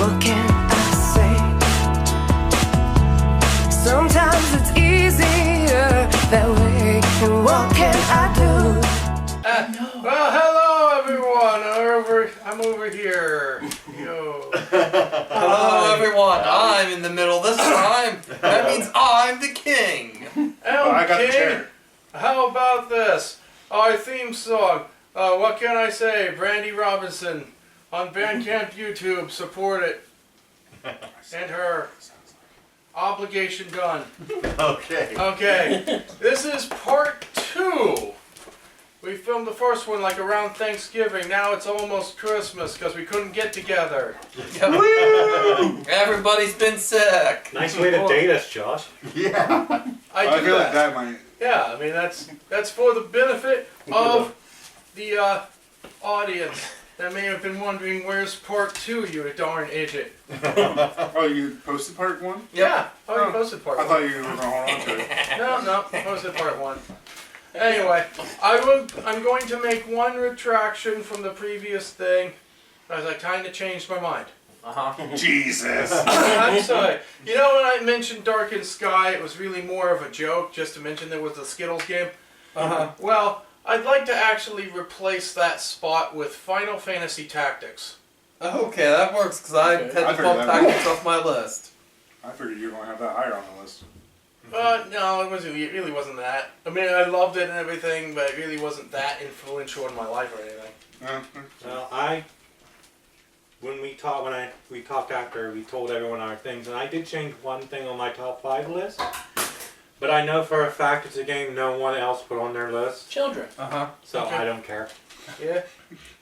What can I say? Sometimes it's easier that way. And what can I do? Well, hello everyone. I'm over here. Yo. Hello everyone. I'm in the middle this time. That means I'm the king. I got the chair. How about this? Our theme song. What can I say? Brandy Robinson on Bandcamp YouTube. Support it. And her. Obligation done. Okay. Okay. This is part 2. We filmed the first one like around Thanksgiving. Now it's almost Christmas because we couldn't get together. Woo! Everybody's been sick. Nice way to date us, Josh. Yeah. I feel like that might. Yeah, I mean that's for the benefit of the audience that may have been wondering where's part 2, you darn idiot. Oh, you posted part 1? Yeah, you posted part 1. I thought you were going to hold on to it. No, posted part 1. Anyway, I'm going to make one retraction from the previous thing, as I kind of changed my mind. Jesus. I'm sorry. You know when I mentioned Darkened Sky, it was really more of a joke, just to mention there was a Skittles game? Well, I'd like to actually replace that spot with Final Fantasy Tactics. Okay, that works because I had to figured bump that Tactics off my list. I figured you were going to have that higher on the list. No, it really wasn't that. I mean, I loved it and everything, but it really wasn't that influential in my life or anything. Well, when we talked after we told everyone our things, and I did change one thing on my top 5 list, but I know for a fact it's a game no one else put on their list. Children. So Okay. I don't care. Yeah.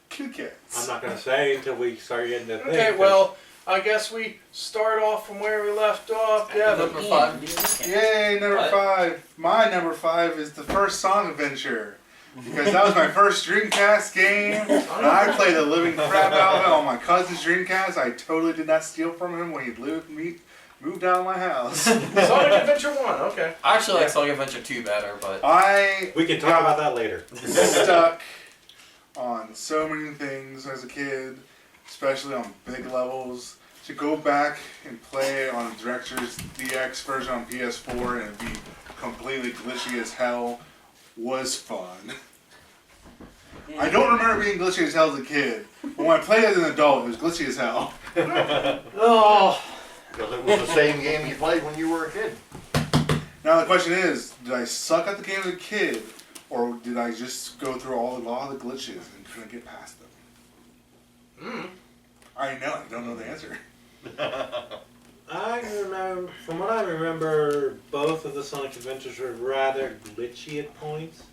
Kid cats. I'm not going to say until we start getting the thing. Okay, well, I guess we start off from where we left off. Yeah, Number 5. Yay, number What? 5. My number 5 is the first Sonic Adventure. Because that was my first Dreamcast game. And I played the living crap out of it on my cousin's Dreamcast. I totally did not steal from him when he moved out of my house. Sonic Adventure 1, okay. I actually like Sonic Adventure 2 better, but We can talk about that later. Stuck on so many things as a kid, especially on big levels. To go back and play it on Director's DX version on PS4 and be completely glitchy as hell was fun. I don't remember being glitchy as hell as a kid, but when I played as an adult, it was glitchy as hell. Oh. Because it was the same game you played when you were a kid. Now the question is, did I suck at the game as a kid, or did I just go through all the glitches and couldn't get past them? I know, I don't know the answer. I remember, from what I remember, both of the Sonic Adventures were rather glitchy at points.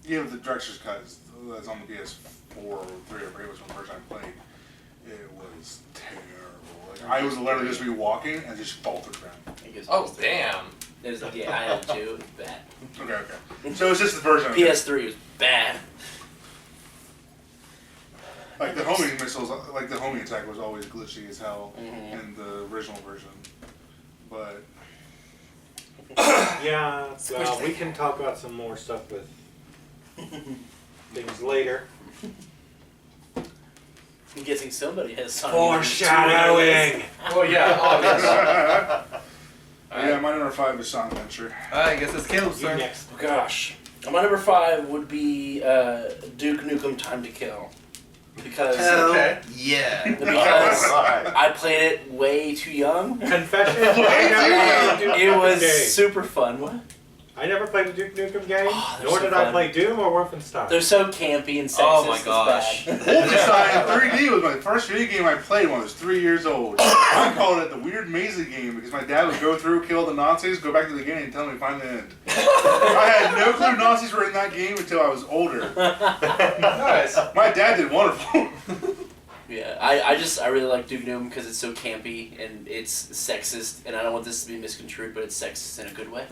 Yeah, but the Director's Cut that's on the PS4 or 3 or whatever was one version I played. It was terrible. Like, I was literally just be walking and just fall to the ground. oh damn. There's I had it too. It was bad. Okay. So it's just the version. of it. PS3 was bad. Like the homing missiles, like the homing attack was always glitchy as hell in the original version. But Yeah, well, we can talk about some more stuff with things later. I'm guessing somebody has Sonic Foreshadowing! Well, yeah, obviously. yeah, my number 5 is Sonic Adventure. I guess it's Caleb's You turn. next. Oh, gosh. My number 5 would be Duke Nukem Time to Kill. Because Okay. Yeah. because Alright. I played it way too young. Confession, I never played the Duke It was Nukem game. super fun. What? I never played the Duke Nukem game, Oh, they're nor so did I fun. play Doom or Wolfenstein. They're so campy and sexist. Oh my it's gosh. bad. Wolfenstein 3D was my first video game I played when I was 3 years old. I called it the Weird Mazy game because my dad would go through, kill the Nazis, go back to the beginning and tell me to find the end. I had no clue Nazis were in that game until I was older. Nice. My dad did wonderful. Yeah, I really like Duke Nukem because it's so campy and it's sexist, and I don't want this to be misconstrued, but it's sexist in a good way.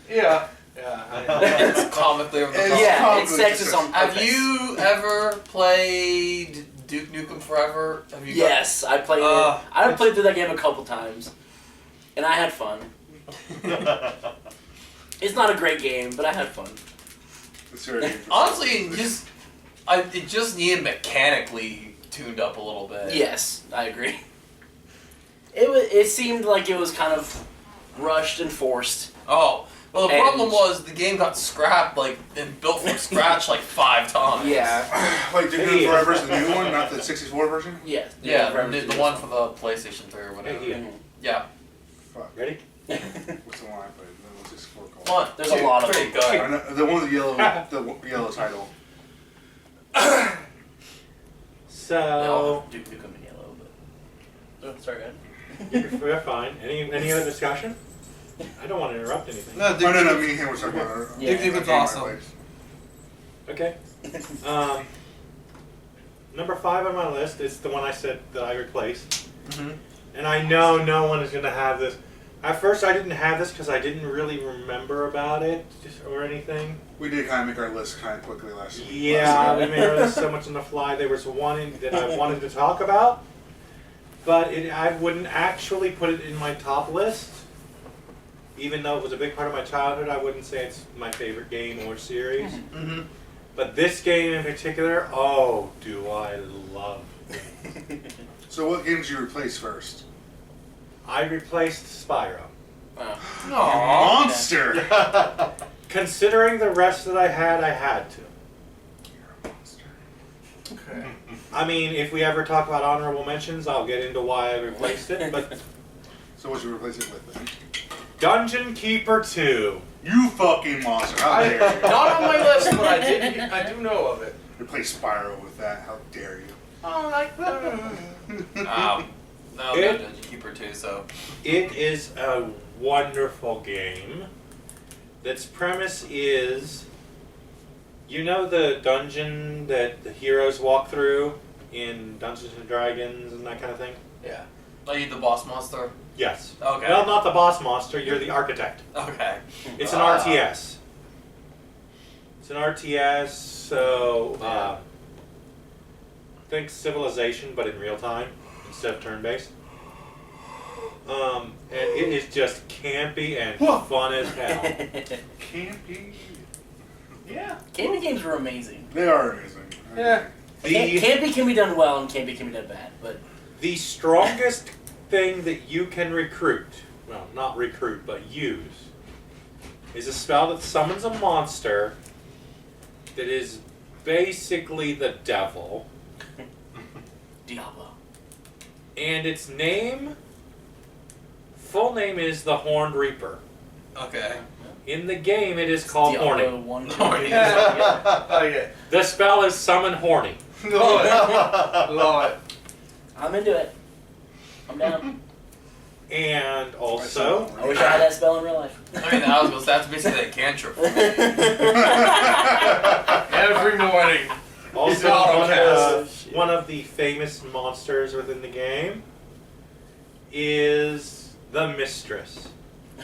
Yeah. It's comically over the top. Yeah, it's comically sexist on Have purpose. you ever played Duke Nukem Forever? Have you? Yes, I played it. I played through that game a couple times, and I had fun. It's not a great game, but I had fun. It's very interesting. Honestly, it just needed mechanically tuned up a little bit. Yes, I agree. It seemed like it was kind of rushed and forced. Oh, well, the And- problem was the game got scrapped, like, and built from scratch like 5 times. Yeah. Wait, Duke Nukem Forever's the new one, not the 64 version? Yeah. Yeah, the one for the PlayStation 3 or whatever. Hey, here. Mhm. Yeah. Fuck. Ready? What's the one I played? The 64 called. One, There's two, a lot of three, them. go I ahead. know, the one with the yellow title. So, Duke Nukem in yellow, but. Oh, sorry, we're fine. Any other discussion? I don't want to interrupt anything. No, Oh, no, me and him were talking about it. Yeah. Duke Nukem's Game I awesome. played. Okay. Number 5 on my list is the one I said that I replaced. Mhm. And I know no one is going to have this. At first, I didn't have this because I didn't really remember about it or anything. We did kind of make our list kind of quickly last week. Yeah, we made our list so much on the fly. There was one that I wanted to talk about, but I wouldn't actually put it in my top list. Even though it was a big part of my childhood, I wouldn't say it's my favorite game or series. Mm-hmm. But this game in particular, oh, do I love it. So what games did you replace first? I replaced Spyro. Aww. Monster! Considering the rest that I had to. Okay. I mean, if we ever talk about honorable mentions, I'll get into why I replaced it, but So what did you replace it with then? Dungeon Keeper 2. You fucking monster! How dare you? Not on my list, but I do know of it. Replace Spyro with that. How dare you? Oh, like that. No, It- Dungeon Keeper 2, so. It is a wonderful game. Its premise is, you know the dungeon that the heroes walk through in Dungeons and Dragons and that kind of thing? Yeah. Are you the boss monster? Yes. Okay. Well, not the boss monster, you're the architect. Okay. It's an Ah. RTS. It's an RTS, so think Civilization, but in real time instead of turn-based. And it is just campy and fun as hell. Campy. Yeah. Campy games are amazing. They are amazing. Yeah. Campy can be done well and campy can be done bad, but The strongest thing that you can recruit, well, not recruit, but use, is a spell that summons a monster that is basically the devil. Diablo. And its full name is the Horned Reaper. Okay. In the game, it is called Diablo Horny. 1, 2, Horny. 3. Yeah. Oh, yeah. The spell is Summon Horny. Love it. Love it. I'm into it. I'm down. And also, I wish I had that spell in real life. I mean, I was gonna say, that's basically a cantrip. Every morning. also It's one of the famous monsters within the game is the Mistress,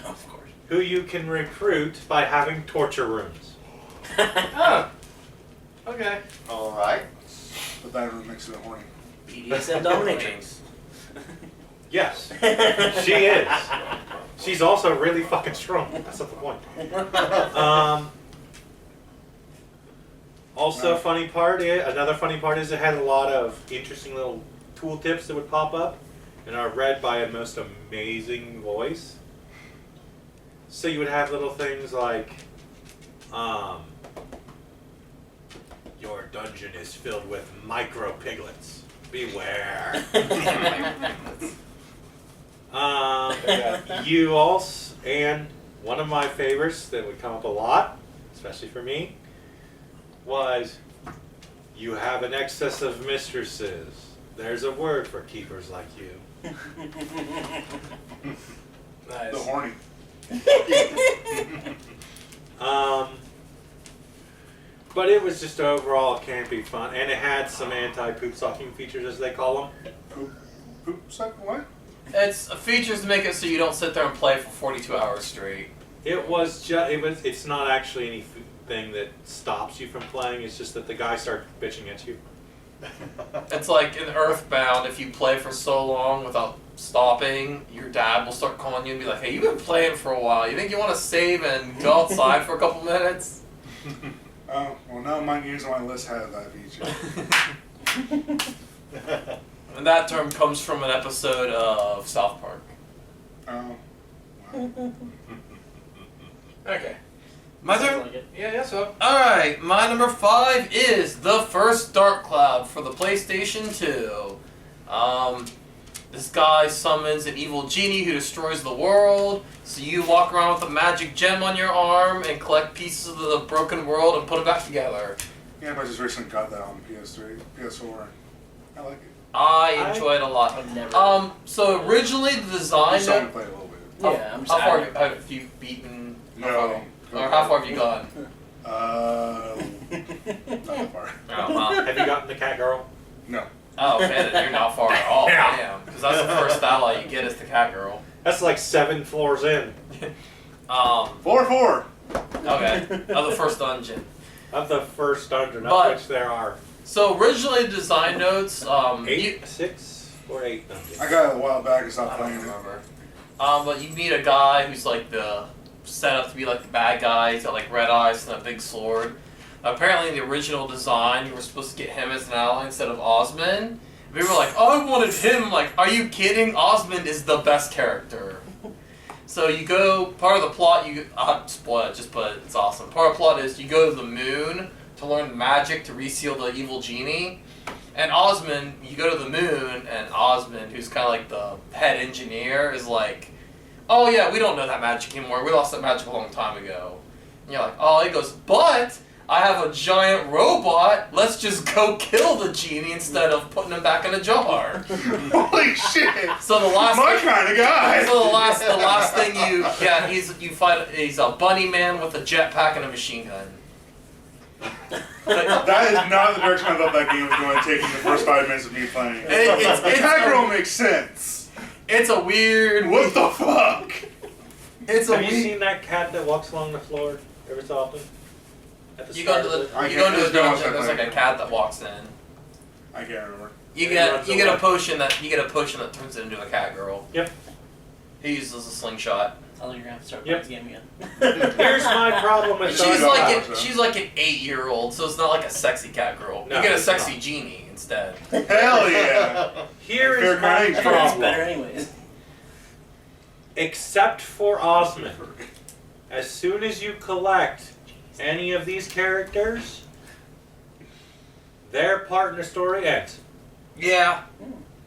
Of course. who you can recruit by having torture rooms. Oh. Okay. Alright. But that room makes it horny. BDSM dominatrix. Yes, she is. She's also really fucking strong. That's not the point. Also, another funny part is it had a lot of interesting little tool tips that would pop up and are read by a most amazing voice. So you would have little things like, your dungeon is filled with micro piglets. Beware. You also, and one of my favorites that would come up a lot, especially for me, was you have an excess of mistresses. There's a word for keepers like you. Nice. The horny. But it was just overall campy fun, and it had some anti-poop sucking features, as they call them. Poop suck? What? It's features to make it so you don't sit there and play for 42 hours straight. It's not actually anything that stops you from playing. It's just that the guy starts bitching at you. It's like in Earthbound, if you play for so long without stopping, your dad will start calling you and be like, hey, you've been playing for a while. You think you want to save and go outside for a couple minutes? Oh, well, none of my games on my list have that feature. And that term comes from an episode of South Park. Oh. Wow. Okay. My Sounds turn? like it. Yeah, so. Alright, my number 5 is The First Dark Cloud for the PlayStation 2. This guy summons an evil genie who destroys the world, so you walk around with a magic gem on your arm and collect pieces of the broken world and put them back together. Yeah, but I just recently got that on PS3, PS4. I like it. I enjoy it a lot. I've never. So originally the I design... just haven't played a little bit. Yeah, I'm just How far adding- have you beaten? No. Or how far have you gone? Not that far. Oh, huh. Have you gotten the cat girl? No. Oh, man, then you're not far at all. Yeah. Damn. Because that's the first ally you get is the cat girl. That's like 7 floors in 4-4. Okay. Of the first dungeon. of the first dungeon, of But- which there are So originally the design notes, 6 or 8 dungeons. I got it a while back and I stopped don't playing it. remember. But you meet a guy who's like set up to be like the bad guy. He's got like red eyes and a big sword. Apparently in the original design, you were supposed to get him as an ally instead of Osmond. We were like, oh, I wanted him. I'm like, are you kidding? Osmond is the best character. So you go, part of the plot, spoil it, but it's awesome. Part of the plot is you go to the moon to learn magic to reseal the evil genie. And Osmond, you go to the moon, and Osmond, who's kind of like the head engineer, is like, oh yeah, we don't know that magic anymore. We lost that magic a long time ago. And you're like, oh, he goes, but I have a giant robot. Let's just go kill the genie instead of putting him back in a jar. Holy shit! So the last My kind of guy! So the last thing you fight, he's a bunny man with a jetpack and a machine gun. That is not the direction I thought that game was going to take in the first 5 minutes of me playing. It's Cat Girl makes sense. It's a weird. What the fuck? It's a Have you weird. seen that cat that walks along the floor every so often? At the You go start into of the it? you go into a just don't watch dungeon. that There's like thing. a cat that walks in. I can't remember. You Yeah, get he runs away. a potion that turns it into a cat girl. Yep. He uses a slingshot. Sounds like you're gonna have to start Yep. playing this game again. Here's my problem with She's She's Dog like so. she's like an 8-year-old, so it's not like a sexy cat girl. No, you get a it's sexy not. genie instead. Hell yeah! Here Fair is my crying. I think that's better problem. anyways. Except for Osmond. As soon as you collect any of these characters, their part in the story ends. Yeah.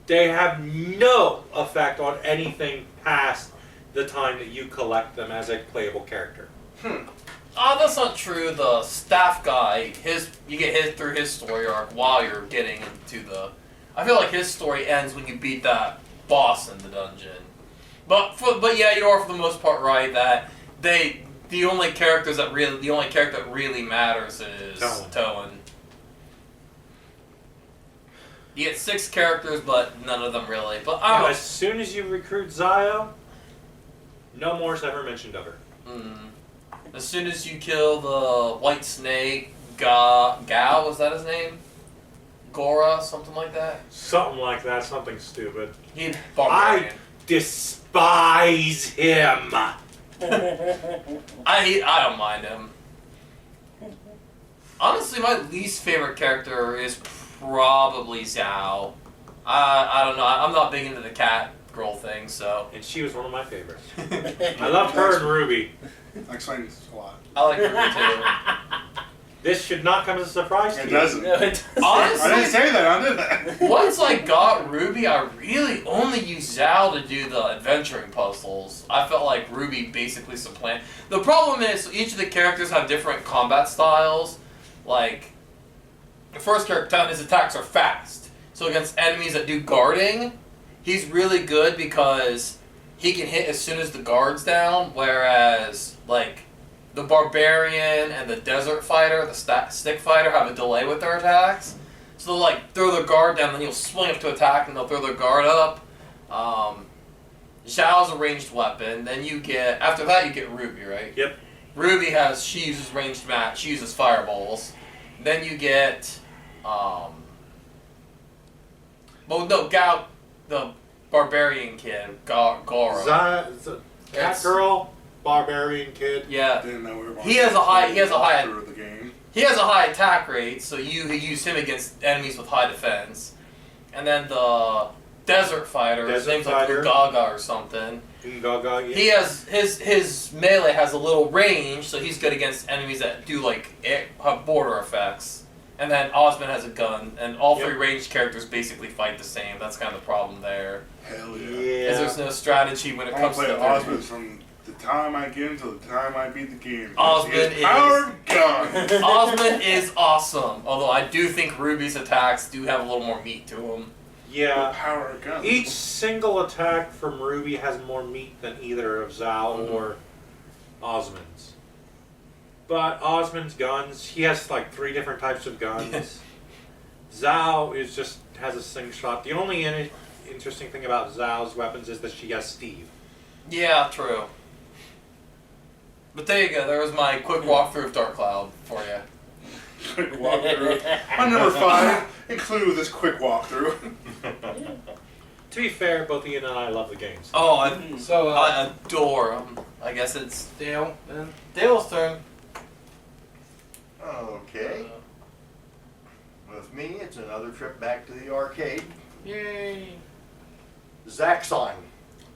They have no effect on anything past the time that you collect them as a playable character. Oh, that's not true. The staff guy, you get his through his story arc while you're getting into the. I feel like his story ends when you beat that boss in the dungeon. But yeah, you are for the most part right that the only character that really matters is Toan. You get 6 characters, but none of them really. But I don't know. As soon as you recruit Zio, no more is ever mentioned of her. As soon as you kill the white snake, Gao, was that his name? Gora, something like that? Something like that, something stupid. He's barbarian. Despise him! I don't mind him. Honestly, my least favorite character is probably Zhao. I don't know. I'm not big into the cat girl thing, so. And she was one of my favorites. I loved her and Ruby. That explains a lot. I like Ruby too. This should not come as a surprise to It you. doesn't. No, it doesn't. Honestly, I didn't say that, I did that. Once I got Ruby, I really only used Zhao to do the adventuring puzzles. I felt like Ruby basically supplanted. The problem is, each of the characters have different combat styles. Like, the first character, his attacks are fast. So against enemies that do guarding, he's really good because he can hit as soon as the guard's down, whereas, like, the barbarian and the desert fighter, the stick fighter, have a delay with their attacks. So they'll like throw their guard down, then you'll swing up to attack, and they'll throw their guard up. Zhao's a ranged weapon. Then you get after that you get Ruby, right? Yep. Ruby she uses ranged match. She uses fireballs. Then you get Gao, the barbarian kid, Gora. Cat girl, barbarian kid. Yeah. Didn't know we were going He has a high through the game. He has a high attack rate, so you use him against enemies with high defense. And then the Desert Fighter, his Desert name's like Fighter. Gaga or something. Gaga, yeah. He has his melee has a little range, so he's good against enemies that do like have border effects. And then Osmond has a gun, and all three ranged characters basically fight the same. That's kind of the problem there. Hell yeah. Is there's no strategy when it I comes to play the Osmond from the time I get him till the time I beat the game. Osmond He has is- power gun. Osmond is awesome, although I do think Ruby's attacks do have a little more meat to them. Yeah. Power gun. Each single attack from Ruby has more meat than either of Zhao or Osmond's. But Osmond's guns, he has like 3 different types of guns. Zhao is just has a slingshot. The only interesting thing about Zhao's weapons is that she has Steve. Yeah, true. But there you go. There was my quick walkthrough of Dark Cloud for you. Quick walkthrough. My number 5 include this quick walkthrough. To be fair, both Ian and I love the games. Oh, I So, adore them. I guess it's Dale, then. Dale's turn. Okay. With me, it's another trip back to the arcade. Yay. Zaxxon.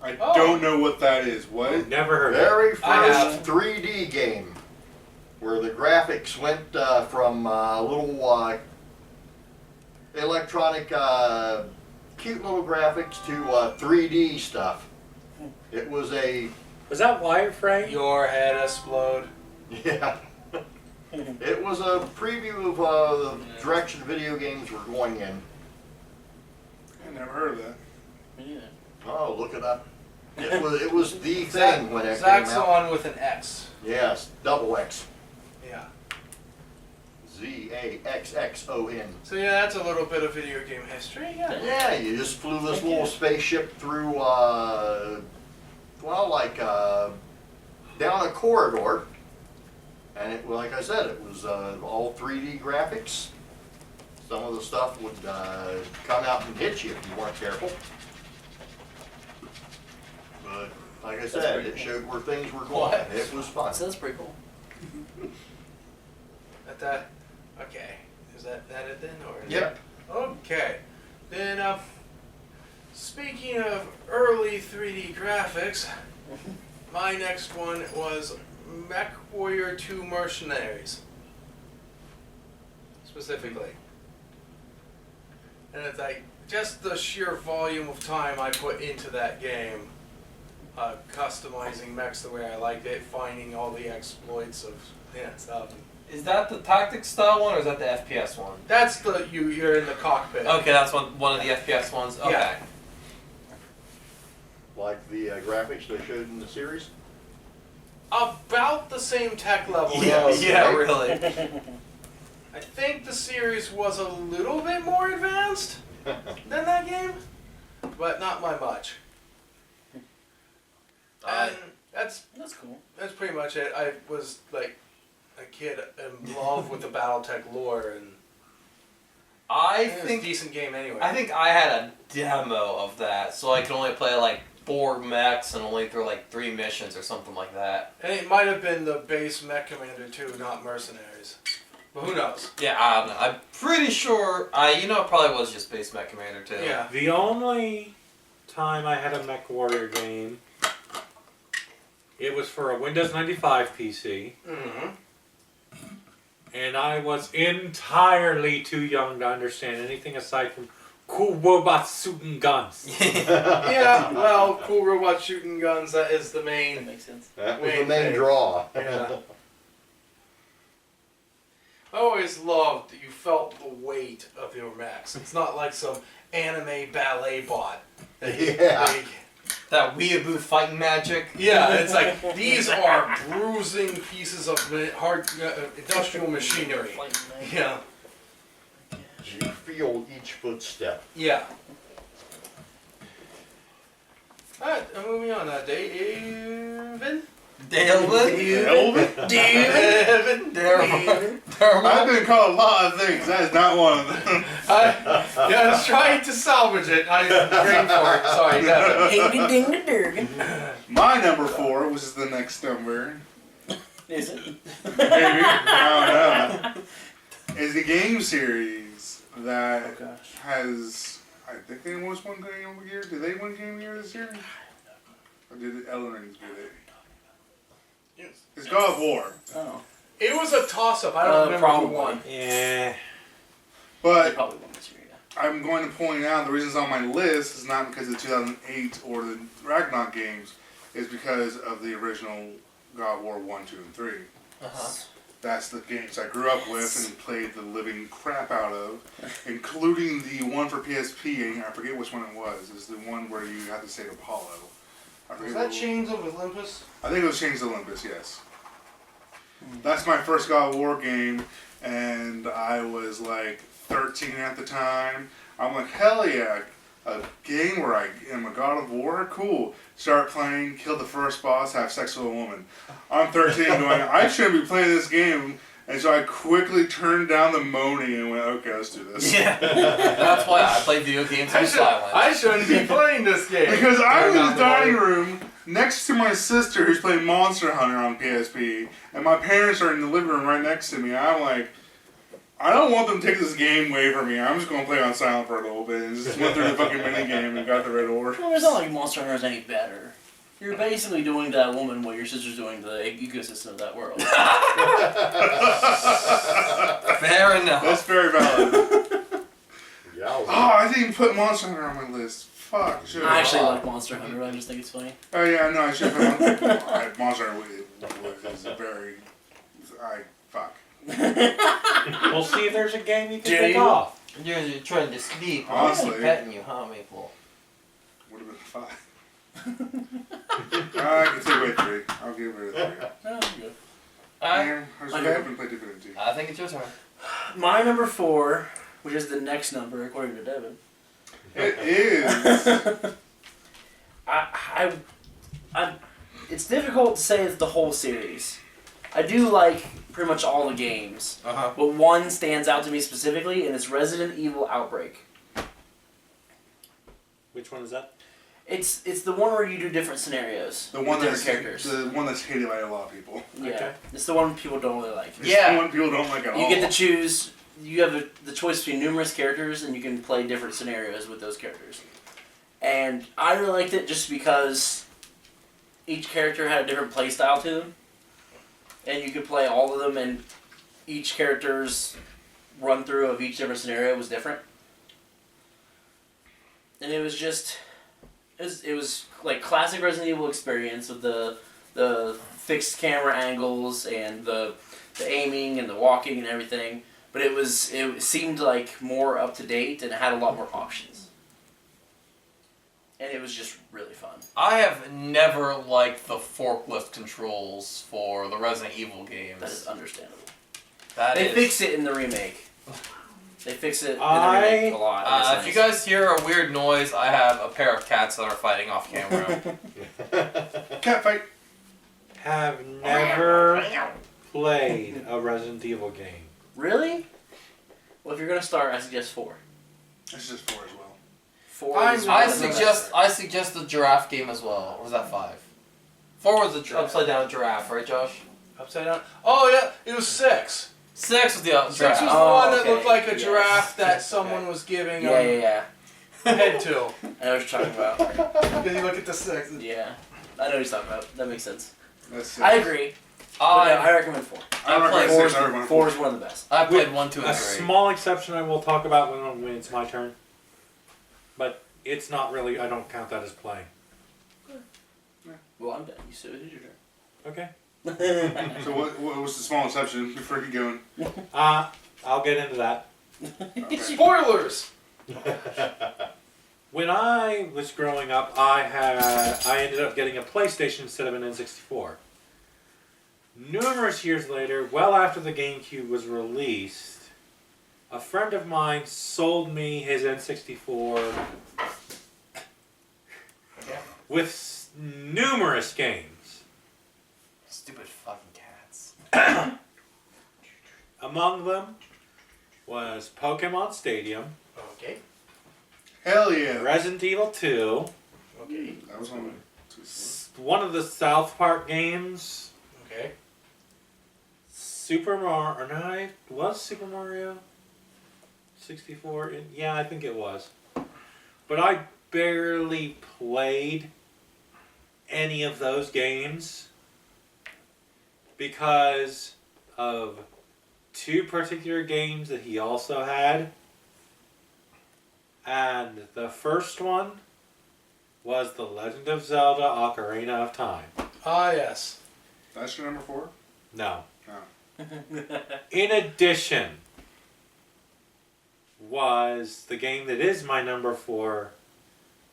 I Oh. don't know what that is. What? Never heard of it. Very I have. first 3D game. Where the graphics went from little electronic, cute little graphics to 3D stuff. It was a, Was that wireframe? Your head explode. yeah. It was a preview of the direction video games were going in. I never heard of that. Yeah. Oh, look it up. It was the thing when it came out. Zaxxon with an X. Yes, double X. Yeah. Zaxxon. So yeah, that's a little bit of video game history. Yeah. Yeah, you just flew this little spaceship through, down a corridor. And it, like I said, it was all 3D graphics. Some of the stuff would come out and hit you if you weren't careful. But like I said, pretty it showed where things were going. What? It was fun. So that's pretty cool. That. Okay. Is that it then, or? Is Yep. it- Okay. Then, speaking of early 3D graphics, my next one was Mech Warrior 2 Mercenaries. Specifically. And it's like, just the sheer volume of time I put into that game, customizing mechs the way I liked it, finding all the exploits of stuff. Is that the tactics style one, or is that the FPS one? That's the, you're in the cockpit. Okay, that's one of the FPS ones. Okay. Yeah. Like the graphics they showed in the series. About the same tech level. Yeah, yes. yeah, really. I think the series was a little bit more advanced than that game, but not by much. And that's cool. that's pretty much it. I was like a kid in love with the BattleTech lore, and I it was a think decent game anyway. I think I had a demo of that, so I could only play like 4 mechs and only through like 3 missions or something like that. And it might have been the base Mech Commander 2, not Mercenaries. But who knows? Yeah, I don't know. I'm pretty sure. It probably was just base Mech Commander 2. Yeah. The only time I had a Mech Warrior game, it was for a Windows 95 PC, Mm-hmm. and I was entirely too young to understand anything aside from cool robots shooting guns. Yeah, well, cool robot shooting guns, that is the That main. makes sense. That was the Main main thing. draw. Yeah. I always loved that you felt the weight of your mechs. It's not like some anime ballet bot. Yeah. That weeaboo fighting magic. Yeah, it's like, these are bruising pieces of hard industrial machinery. Yeah. You feel each footstep. Yeah. Alright, moving on. David? Delvin? David? I've been called a lot of things. That is not one of them. I was trying to salvage it. I agreed for it. Sorry, Devin. Ding ding durgan. My number 4, which is the next number, Is it? maybe, I don't know, is a game series that Oh gosh. has I think they almost won Game of the Year. Did they win Game of the Year this year? Or did it Elden Ring get it? Yes. It's God of War. Oh. It was a toss-up. I don't remember who probably won. Yeah. They But probably won this year, yeah. I'm going to point out the reason it's on my list is not because of the 2008 or the Ragnarok games. It's because of the original God of War 1, 2, and 3. Uh-huh. That's the games I grew up with and played the living crap out of, including the one for PSP. I forget which one it was. It's the one where you had to save Apollo. I forget Was what that it was. Chains of Olympus? I think it was Chains of Olympus, yes. That's my first God of War game, and I was like 13 at the time. I'm like, hell yeah, a game where I am a God of War? Cool. Start playing, kill the first boss, have sex with a woman. I'm 13 going, I shouldn't be playing this game. And so I quickly turned down the moaning and went, okay, let's do this. Yeah. That's why I play video games in silence. I shouldn't be playing this game. Because I was in Turn the down dining volume. room next to my sister who's playing Monster Hunter on PSP, and my parents are in the living room right next to me. I'm like, I don't want them to take this game away from me. I'm just going to play on silent for a little bit and just went through the fucking minigame and got the red orb. Well, it's not like Monster Hunter is any better. You're basically doing to that woman what your sister's doing to the ecosystem of that world. Fair enough. That's very valid. Yeah. Oh, I didn't even put Monster Hunter on my list. Fuck. Should've. I actually like Monster Hunter. I just think it's funny. Oh yeah, no, I should have put Monster Hunter was a very... fuck. We'll see if there's a game you can Do pick you? off. You're trying to sleep. Honestly. I'm petting you, huh, Maple? Would have been 5. I can take away 3. I'll give it a 3. No, I'm good. I was really Okay. hoping to play Divinity. I think it's your turn. My number 4, which is the next number according to Devin. It is. I, it's difficult to say it's the whole series. I do like pretty much all the games, Uh-huh. but one stands out to me specifically, and it's Resident Evil Outbreak. Which one is that? It's the one where you do different scenarios The one with that's different characters. the one that's hated by a lot of people. Yeah, Okay. it's the one people don't really like. It's Yeah. the one people don't like at all. You get to choose. You have the choice between numerous characters, and you can play different scenarios with those characters. And I really liked it just because each character had a different play style to them, and you could play all of them, and each character's run through of each different scenario was different. And it was just, it was like classic Resident Evil experience with the fixed camera angles and the aiming and the walking and everything. But it seemed like more up to date and it had a lot more options. And it was just really fun. I have never liked the forklift controls for the Resident Evil games. That is understandable. They Fix it in the remake. They fix it in the remake a lot. and it's If you nice. guys hear a weird noise, I have a pair of cats that are fighting off camera. Cat fight. Have never played a Resident Evil game. Really? Well, if you're gonna start, I suggest 4. It's just 4 as well. 4 is I one of the best. suggest the giraffe game as well. Or was that 5? 4 was the upside down giraffe, right, Josh? Upside down. Oh yeah, it was 6. 6 was the 6 giraffe. was the Oh, one that okay. looked like a Yes. giraffe that Okay. someone was giving Yeah. head to. I know what you're talking about. Then you look at the 6. Yeah. I know what you're talking about. That makes sense. That's 6. I agree. But no, I I recommend 4. I don't I recommend played 6. I recommend 4 4. is one of the best. I played 1, 2, and A 3. small exception I will talk about when it's my turn. But it's not really, I don't count that as playing. Well, I'm done. You said it is your turn. Okay. So what was the small exception before you go in? I'll get into that. Spoilers. When I was growing up, I ended up getting a PlayStation instead of an N64. Numerous years later, well after the GameCube was released, a friend of mine sold me his N64 with numerous games. Stupid fucking cats. Among them was Pokemon Stadium, Okay. Hell yeah. Resident Evil 2, Okay. That was one. one of the South Park games, Okay. Super Mario, or no, was Super Mario 64? Yeah, I think it was. but I barely played any of those games because of two particular games that he also had. And the first one was The Legend of Zelda Ocarina of Time. Ah, yes. That's your number 4? No. No. In addition, was the game that is my number 4,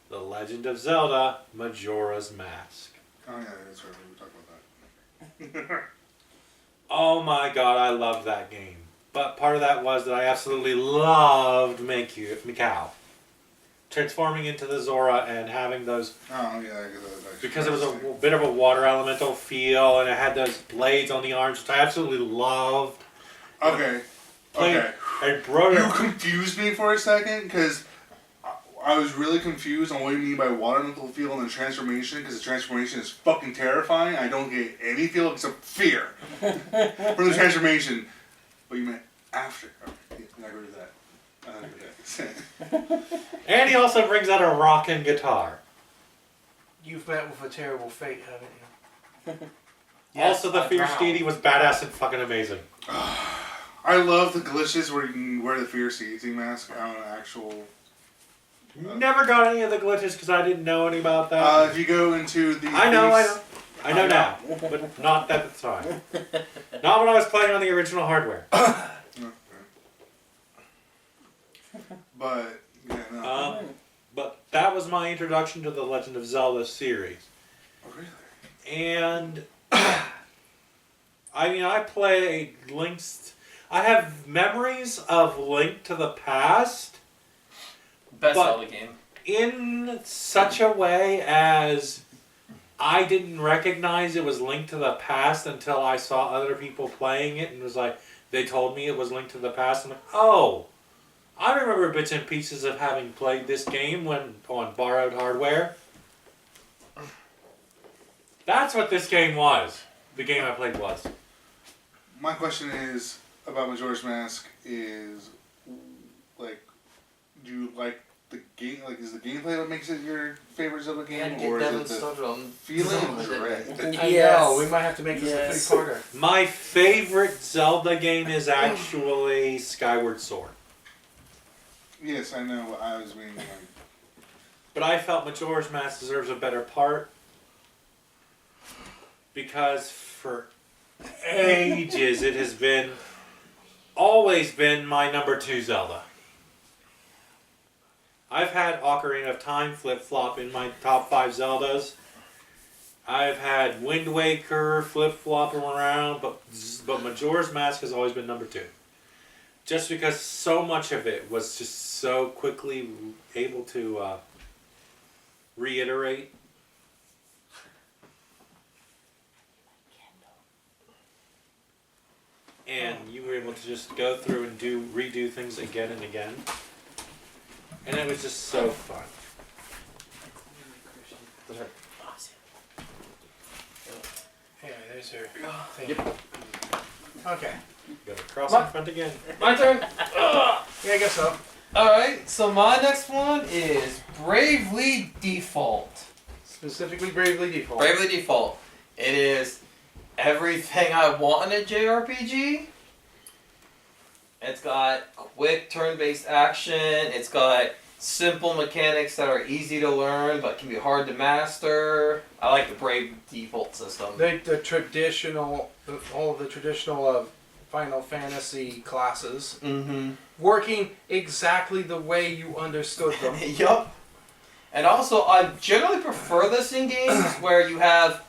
The Legend of Zelda Majora's Mask. Oh yeah, that's right. We talked about that. Oh my god, I loved that game. But part of that was that I absolutely loved Mikau. Transforming into the Zora and having those... Oh yeah, I guess that Because it was a bit of a water elemental feel and it had those blades on the arms, which I absolutely loved. Okay. Played, Okay. And brought You it... confused me for a second because I was really confused on what you mean by water elemental feel and the transformation, because the transformation is fucking terrifying. I don't get any feel except fear from the transformation. But you meant after. Okay, yeah, I agree with that. I agree with that. And he also brings out a rockin' guitar. You've met with a terrible fate, haven't you? Also, the I Fierce drowned. Deity was badass and fucking amazing. I love the glitches where you can wear the Fierce Deity mask on an actual... Never got any of the glitches because I didn't know any about that. if you go into the... I know now. But not at the time. Not when I was playing on the original hardware. But, yeah, no. But that was my introduction to the Legend of Zelda series. Oh, really? And I mean, I played Link's... I have memories of Link to the Past Best But- Zelda game. in such a way as I didn't recognize it was Link to the Past until I saw other people playing it and was like, they told me it was Link to the Past. I'm like, oh, I remember bits and pieces of having played this game when on borrowed hardware. That's what this game was. The game I played was. My question is about Majora's Mask is, like, do you like the game? Like, is the gameplay what makes it your favorite Zelda game, or is it the feeling of dread? I Yes. know, we might have to make this Yes. a three-parter. My favorite Zelda game is actually Skyward Sword. Yes, I know. I was meaning like, But I felt Majora's Mask deserves a better part because for ages it has always been my number 2 Zelda. I've had Ocarina of Time flip-flop in my top 5 Zeldas. I've had Wind Waker flip-flopping around, but Majora's Mask has always been number 2. Just because so much of it was just so quickly able to reiterate. And you were able to just go through and redo things again and again. And it was just so fun. Hey, there's your thing. Okay. Got to cross My- in front again. My turn. Yeah, I guess so. Alright, so my next one is Bravely Default. Specifically Bravely Default. Bravely Default. It is everything I want in a JRPG. It's got quick turn-based action. It's got simple mechanics that are easy to learn but can be hard to master. I like the Brave Default system. The traditional, all of the traditional Final Fantasy classes Mm-hmm. working exactly the way you understood them. Yup. And also, I generally prefer this in games where you have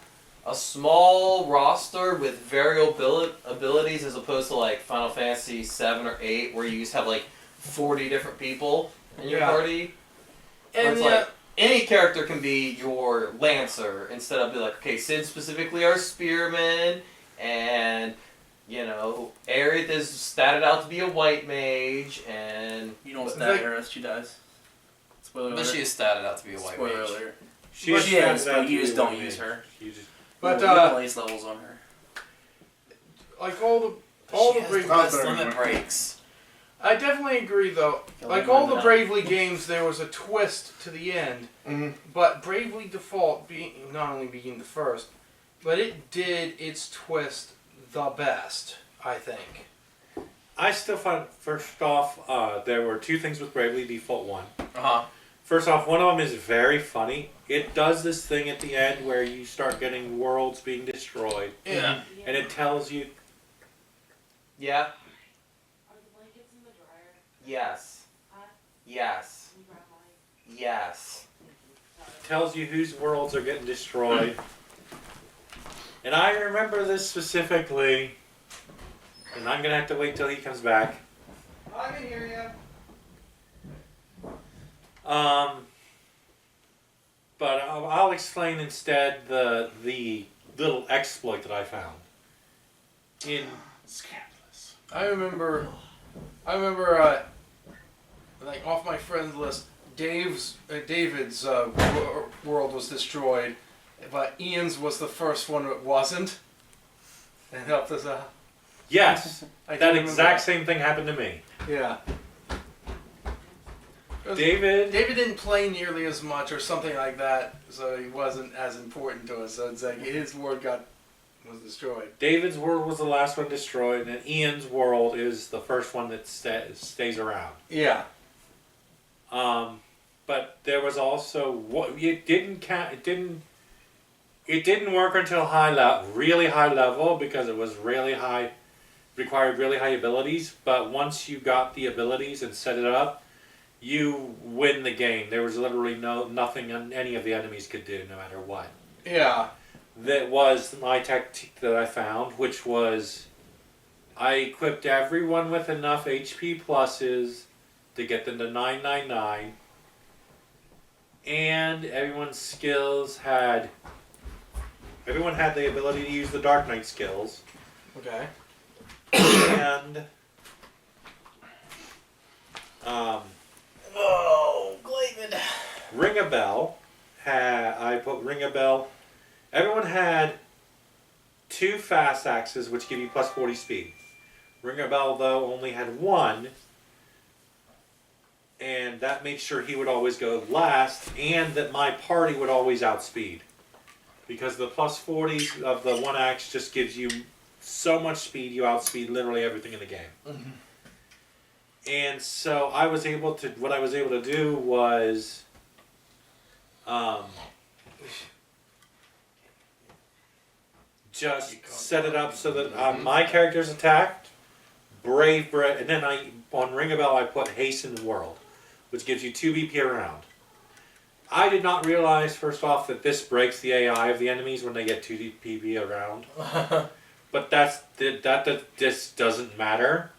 a small roster with variable abilities as opposed to like Final Fantasy 7 or 8 where you just have like 40 different people in your Yeah. party. Where And it's like any character can be your Lancer instead of be like, okay, Sid specifically our Spearman, and you know, Aerith is statted out to be a white mage, and You don't It's stab like- her unless she dies. Spoiler but alert. she is statted out to be a white Spoiler mage. alert. She But is she is, stands out but to you be just a don't woman. use her. You just- but you don't place levels on her. like all She the has Brave the best Not limit everyone. breaks. I definitely agree, though. Can Like we all move the it on? Bravely games, there was a twist to the end. But Bravely Default, being not only being the first, but it did its twist the best, I think. I still find, first off, there were two things with Bravely Default 1. Uh-huh. First off, one of them is very funny. It does this thing at the end where you start getting worlds being destroyed, Yeah. and it tells you, Yeah. Are the blankets in the dryer? Yes. Yes. Can you grab mine? Yes. tells you whose worlds are getting destroyed. And I remember this specifically, and I'm gonna have to wait till he comes back. I can hear you. But I'll explain instead the little exploit that I found. In Scandalous. I remember, like off my friends list, David's world was destroyed, but Ian's was the first one that wasn't, and helped us out. yes, I that do exact remember same thing happened to me. that. Yeah. David, David didn't play nearly as much or something like that, so he wasn't as important to us. So it's like his world was destroyed. David's world was the last one destroyed, and Ian's world is the first one that stays around. Yeah. But there was also it didn't count. It didn't work until really high level because it was really high, required really high abilities. But once you got the abilities and set it up, you win the game. There was literally nothing any of the enemies could do, no matter what. Yeah. That was my tactic that I found, which was I equipped everyone with enough HP pluses to get them to 999, and everyone's skills had. Everyone had the ability to use the Dark Knight skills, Okay. and Oh, Clayton. Ring a Bell. I put Ring a Bell. Everyone had 2 fast axes, which give you plus 40 speed. Ring a Bell, though, only had 1, and that made sure he would always go last, and that my party would always outspeed. Because the plus 40 of the 1 axe just gives you so much speed, you outspeed literally everything in the game. Mm-hmm. And so what I was able to do was, just set it up so that my characters attacked, and then on Ring a Bell I put Hasten World, which gives you 2 BP around. I did not realize, first off, that this breaks the AI of the enemies when they get 2 BP around. But that just doesn't matter.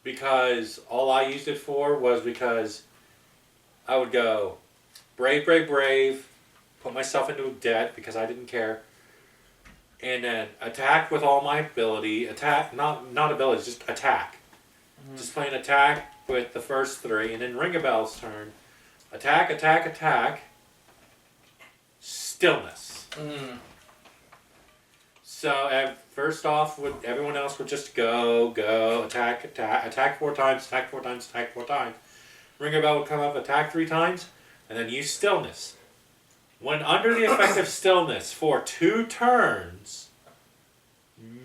Because all I used it for was because I would go brave, brave, brave, put myself into debt because I didn't care, and then attack with all my ability, not abilities, just attack. Mm-hmm. Just plain attack with the first 3, and then Ring a Bell's turn, attack, attack, attack, stillness. Mm. So first off, everyone else would just go, attack, attack 4 times, attack 4 times, attack 4 times. Ring a Bell would come up, attack 3 times, and then use stillness. When under the effect of stillness for 2 turns,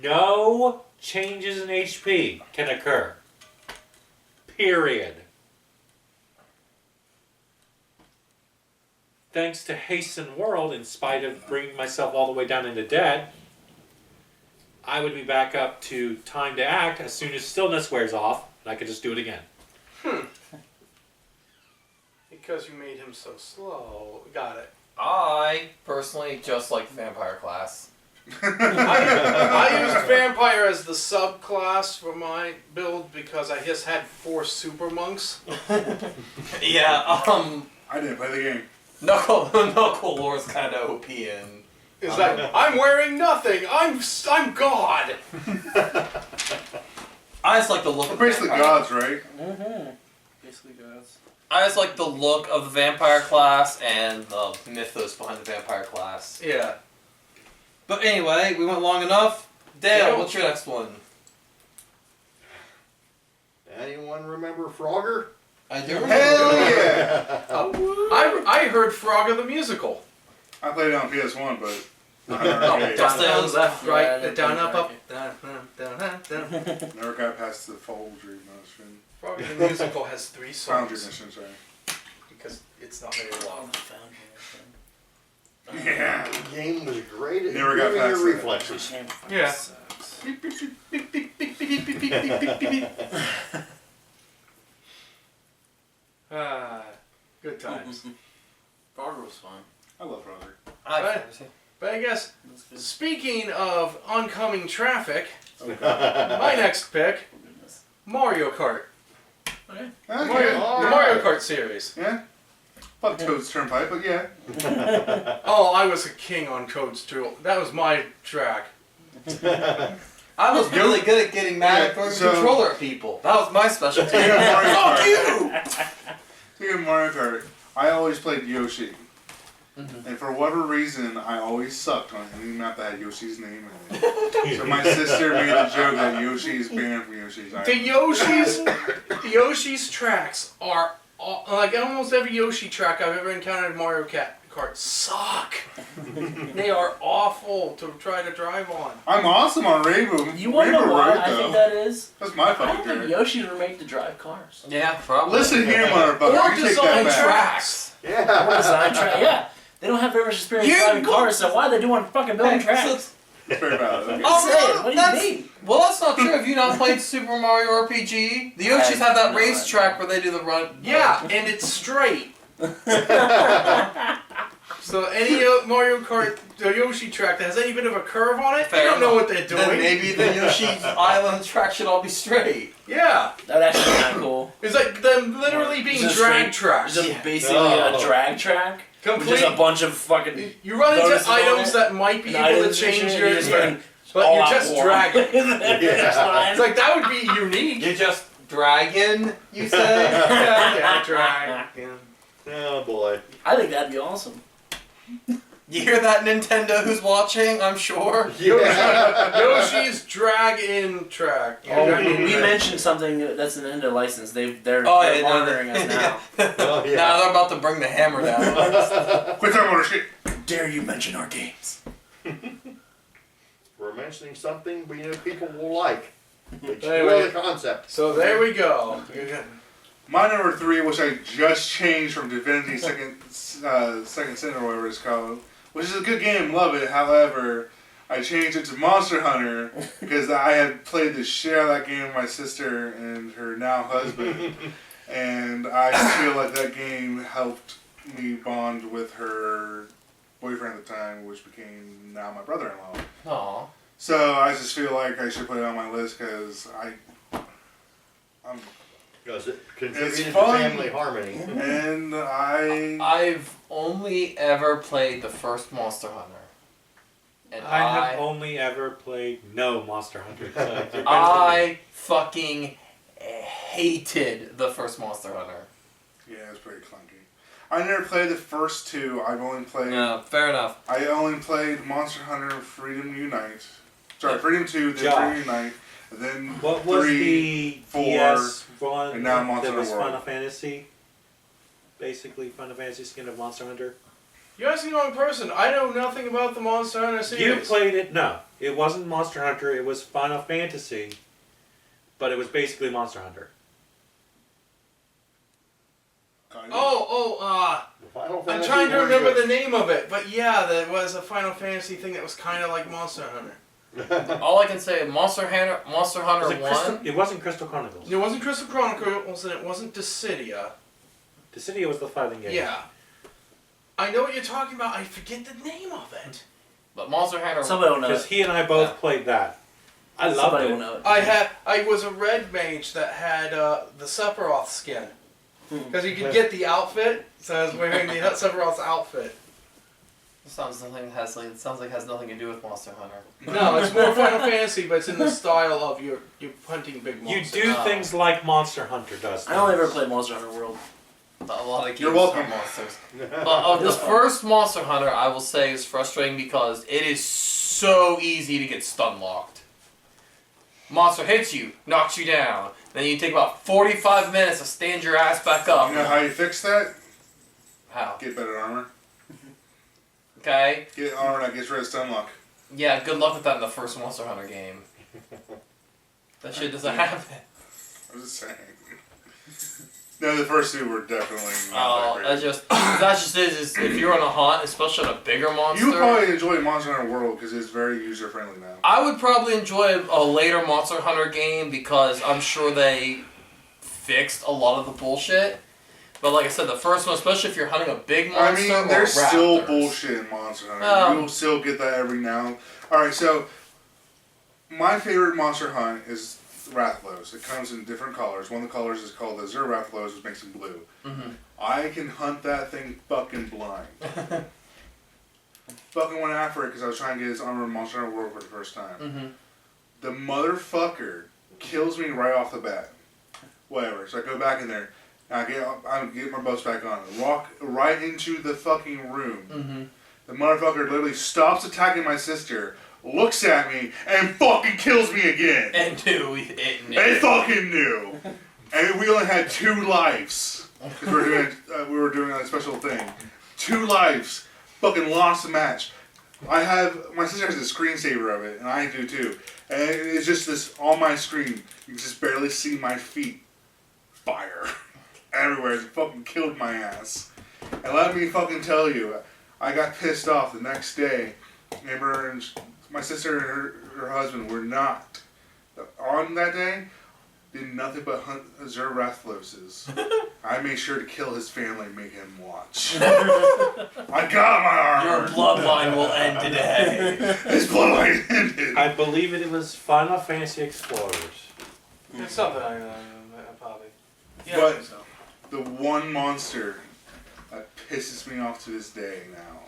no changes in HP can occur. Period. Thanks to Hasten World, in spite of bringing myself all the way down into debt, I would be back up to time to act as soon as stillness wears off, and I could just do it again. Because you made him so slow. Got it. I personally just like the vampire class. I used vampire as the subclass for my build because I just had 4 super monks. Yeah, I didn't play the game. Knuckle Lore's kind of OP in. It's like, I'm wearing nothing. I'm God. I just like the look. We're of the basically vampire. gods, right? Mm-hmm. Basically, guys. I just like the look of the vampire class and the mythos behind the vampire class. Yeah. But anyway, we went long enough. Dale, Yeah. what's your next one? Anyone remember Frogger? I do. Hell yeah! I heard Frogger the musical. I played it on PS1, but not on Oh, arcade. Dust down, left, Yeah, I right, didn't down, think up, I up, down. Never got past the Foundry motion. Frogger the musical has 3 Foundry songs mission, sorry. because it's not very long. Yeah. The game was great at Never got improving past your that. reflexes. Yeah. Sucks. Good times. Frogger was fun. I love Frogger. But I guess, That's good. speaking of oncoming traffic, my next pick, Mario Kart. Okay. The Okay. Mario Kart series. Yeah. Fuck Toad's Turnpike, but yeah. Oh, I was a king on Toad's Tool. That was my track. I was really good at getting mad Yeah, at throwing so- the controller at people. That was my specialty. Speaking of Mario Fuck Kart, you! speaking of Mario Kart, I always played Yoshi. And for whatever reason, I always sucked on any map that had Yoshi's name in it. So my sister made the joke that Yoshi is banned from Yoshi's The Yoshi's tracks are like almost every Yoshi track I've ever encountered in Mario Kart suck. They are awful to try to drive on. I'm awesome on Rainbow. You want to know Rainbow why Road, I though. think that is? That's my I fucking don't think track. Yoshi's were made to drive cars. Yeah, probably. Listen here, motherfucker. Or You take design that back. tracks. Or Yeah. design track. Yeah. They don't have very much experience You- driving cars, so why are they doing fucking building Hey, tracks? It's very valid. Okay. Oh, Say it, no, what do that's, you mean? well, that's not true. Have you not played Super Mario RPG? The Yoshis have that racetrack where they do the run. Yeah, and it's straight. So any Mario Kart Yoshi track that has any bit of a curve on it, Fair they don't know enough. what they're Then doing. maybe the Yoshi Island track should all be straight. Yeah, That actually kind of cool. it's like them literally being Just drag It's tracks. just basically Oh. a drag track. With Complete. just a bunch of fucking You run bonuses into on items it. that might be able to items and change shit, your, you just fucking but all you're out just war. dragging. Yeah. It's like that would be unique. You're just dragging, you say? Yeah, drag. Yeah. Oh boy. I think that'd be awesome. You hear that, Nintendo who's watching, I'm sure? Yeah. Yoshi's drag in track. Oh, Drag in we track. mentioned something that's an Nintendo license. They're Oh, they're yeah, no, monitoring us now. Oh, yeah. Now they're about to bring the hammer down. Quit talking about shit. Dare you mention our games? We're mentioning something we know people will like. Explore Anyway. the concept. So there we go. My number 3, which I just changed from Divinity Second Sin or whatever it's called, which is a good game, love it. However, I changed it to Monster Hunter because I had played the shit out of that game with my sister and her now husband, and I feel like that game helped me bond with her boyfriend at the time, which became now my brother-in-law. Aw. So I just feel like I should put it on my list because I'm Because it contributed to fun. family harmony. and I I've only ever played the first Monster Hunter. And I have only ever played no Monster Hunter. So it depends on me. I fucking hated the first Monster Hunter. yeah, it's pretty clunky. I never played the first 2. I've only played. Yeah, fair enough. I only played Monster Hunter Freedom Unite. Sorry, Freedom 2, then Josh. Freedom Unite, and then What was 3, the 4, DS one and now that Monster was World. Final Fantasy? Basically, Final Fantasy skin of Monster Hunter. You're asking the wrong person. I know nothing about the Monster Hunter You series. played it? No, it wasn't Monster Hunter. It was Final Fantasy, but it was basically Monster Hunter. Final I'm Fantasy trying to was remember good. the name of it, but yeah, there was a Final Fantasy thing that was kind of like Monster Hunter. All I can say, Monster Hunter Was 1. it, Crystal, it wasn't Crystal Chronicles. It wasn't Crystal Chronicles, and it wasn't Dissidia. Dissidia was the fighting game. Yeah. I know what you're talking about. I forget the name of it. But Monster Hunter. Somebody will know. Because It. he and I both Yeah. played that. I loved Somebody will it. know it. I was a red mage that had the Sephiroth skin. Because you could get the outfit, so I was wearing the Sephiroth's outfit. It sounds like it has nothing to do with Monster Hunter. No, it's more Final Fantasy, but it's in the style of you're hunting big You monsters. do Oh. things like Monster Hunter does. I only ever things. played Monster Hunter World. A lot of games You're welcome. are monsters. But of the first Monster Hunter, I will say is frustrating because it is so easy to get stun locked. Monster hits you, knocks you down. Then you take about 45 minutes to stand your ass back up. You know how you fix that? How? Get better armor. Okay. Get armor that gets rid of stun lock. Yeah, good luck with that in the first Monster Hunter game. That shit doesn't happen. I'm just saying. No, the first two were definitely not that great. That just is if you're on a hunt, especially on a bigger monster. You would probably enjoy Monster Hunter World because it's very user friendly now. I would probably enjoy a later Monster Hunter game because I'm sure they fixed a lot of the bullshit. But like I said, the first one, especially if you're hunting a big monster, I mean, there's or still raptors. bullshit in Monster Hunter. You'll still get that every now. Alright, so my favorite monster hunt is Rathlos. It comes in different colors. One of the colors is called the Azure Rathlos, which makes it blue. Mm-hmm. I can hunt that thing fucking blind. Fucking went after it because I was trying to get his armor in Monster Hunter World for the first time. Mm-hmm. The motherfucker kills me right off the bat. Whatever. So I go back in there. And I get my bows back on. Walk right into the fucking room. Mm-hmm. The motherfucker literally stops attacking my sister, looks at me, and fucking kills me again. And two, it knew. They fucking knew. And we only had 2 lives. Because we were doing a special thing. 2 lives. Fucking lost the match. My sister has a screensaver of it, and I do too. And it's just this, on my screen, you can just barely see my feet. Fire. Everywhere. It fucking killed my ass. And let me fucking tell you, I got pissed off the next day. Amber and my sister and her husband were not on that day. Did nothing but hunt Azure Rathloses. I made sure to kill his family and make him watch. I got my armor. Your bloodline will end today. His bloodline ended. I believe it was Final Fantasy Explorers. It's something I probably. Yeah, But- I think so. The one monster that pisses me off to this day now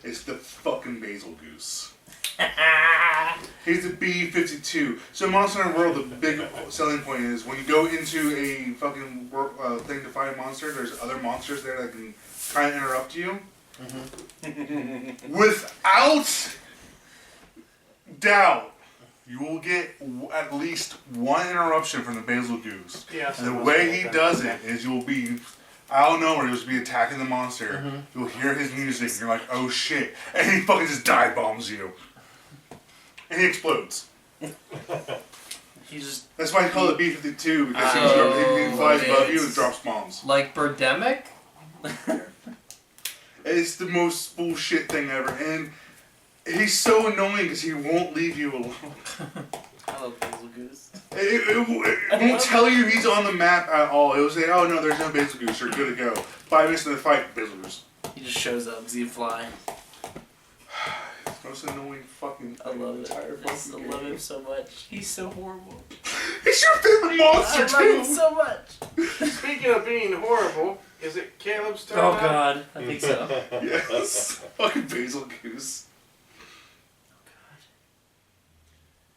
is the fucking Basil Goose. He's the B-52. So Monster Hunter World, the big selling point is when you go into a fucking thing to fight a monster, there's other monsters there that can kind of interrupt you. Without doubt, you will get at least one interruption from the Basil Goose. Yeah, And the way he does it is you'll be out of nowhere, you'll just be attacking the monster. You'll hear his music and you're like, oh shit. And he fucking just dive bombs you. And he explodes. He just That's why I call it B-52 because he flies above you and drops bombs. Like Birdemic? It's the most bullshit thing ever. And he's so annoying because he won't leave you alone. I love Basil Goose. It won't tell you he's on the map at all. It will say, oh no, there's no Basil Goose, you're good to go. 5 minutes into the fight, Basil Goose. He just shows up because he fly. It's the most annoying fucking I thing love in it. the entire I fucking love game. him so much. He's so horrible. He's your favorite monster I love him too! so much. Speaking of being horrible, is it Caleb's turn? Oh now? god, I think so. Yes. Fucking Basil Goose.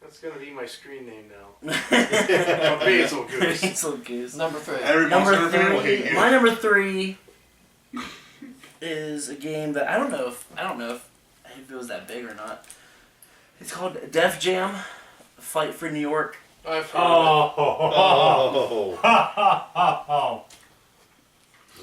That's gonna be my screen name now. A Basil Goose. Basil Goose. Number 3. Every monster Number fan will hate 3. you. My number 3 is a game that I don't know if it was that big or not. It's called Def Jam, Fight for New York. I've heard of Oh.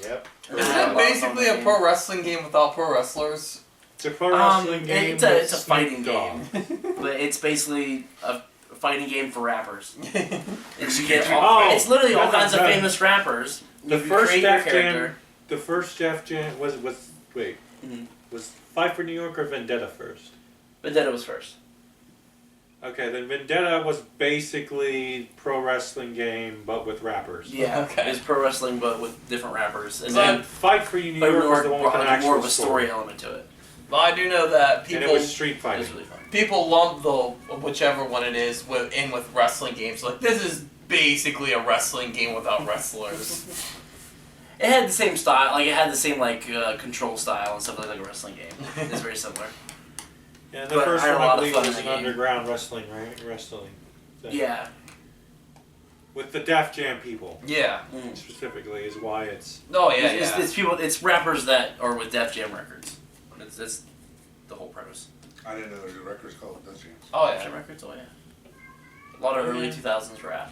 Yep. Isn't it basically a pro wrestling game without pro wrestlers? It's a pro wrestling game. It's a with fighting Snoop Dogg. game, but it's basically a fighting game for rappers. It's, you get Oh, all, it's literally all no, kinds of no. famous rappers. The You first create your Def Jam. character. The first Def Jam was wait. Mhm. Was Fight for New York or Vendetta first? Vendetta was first. Okay, then Vendetta was basically pro wrestling game, but with rappers. Yeah, Okay. it's pro wrestling but with different rappers, and And then Fight for New but York was the one with an more actual of a story element to it. But I do know that and people it was street It fighting. was really fun. people lump the whichever one it is with wrestling games. Like, this is basically a wrestling game without wrestlers. It had the same style, like it had the same control style and stuff like a wrestling game. It's very similar. Yeah, the But first I had one a I lot of believe fun was in an the game. underground wrestling, right? Wrestling. thing. Yeah. With the Def Jam people Yeah. Mm. specifically is why it's. Oh yeah, It's, yeah. it's people. It's rappers that are with Def Jam Records. That's the whole premise. I didn't know there was a record called Def Jam. Oh Def Jam yeah. Records. Oh yeah. A lot of early 2000s rap.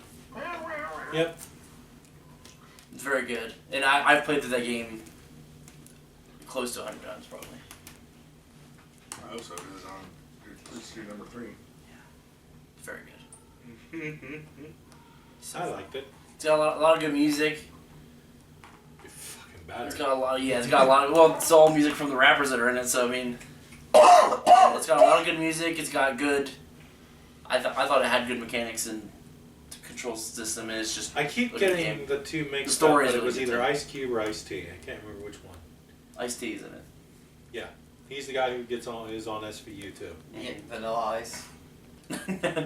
Yep. It's very good. And I've played through that game close to 100 times, probably. I hope so, because it's on it's your number 3. It's very good. I liked it. It's got a lot of good music. You're fucking better. It's got a lot. It's got a lot of. Well, it's all music from the rappers that are in it. So I mean, it's got a lot of good music. It's got good. I thought it had good mechanics and control system, and it's just. I keep look at the getting game. the two mixed The story up, is but it was really either good, Ice Cube or Ice T. I can't remember which one. Ice-T's in it. He's the guy who is on SVU too. Yeah, Vanilla Ice.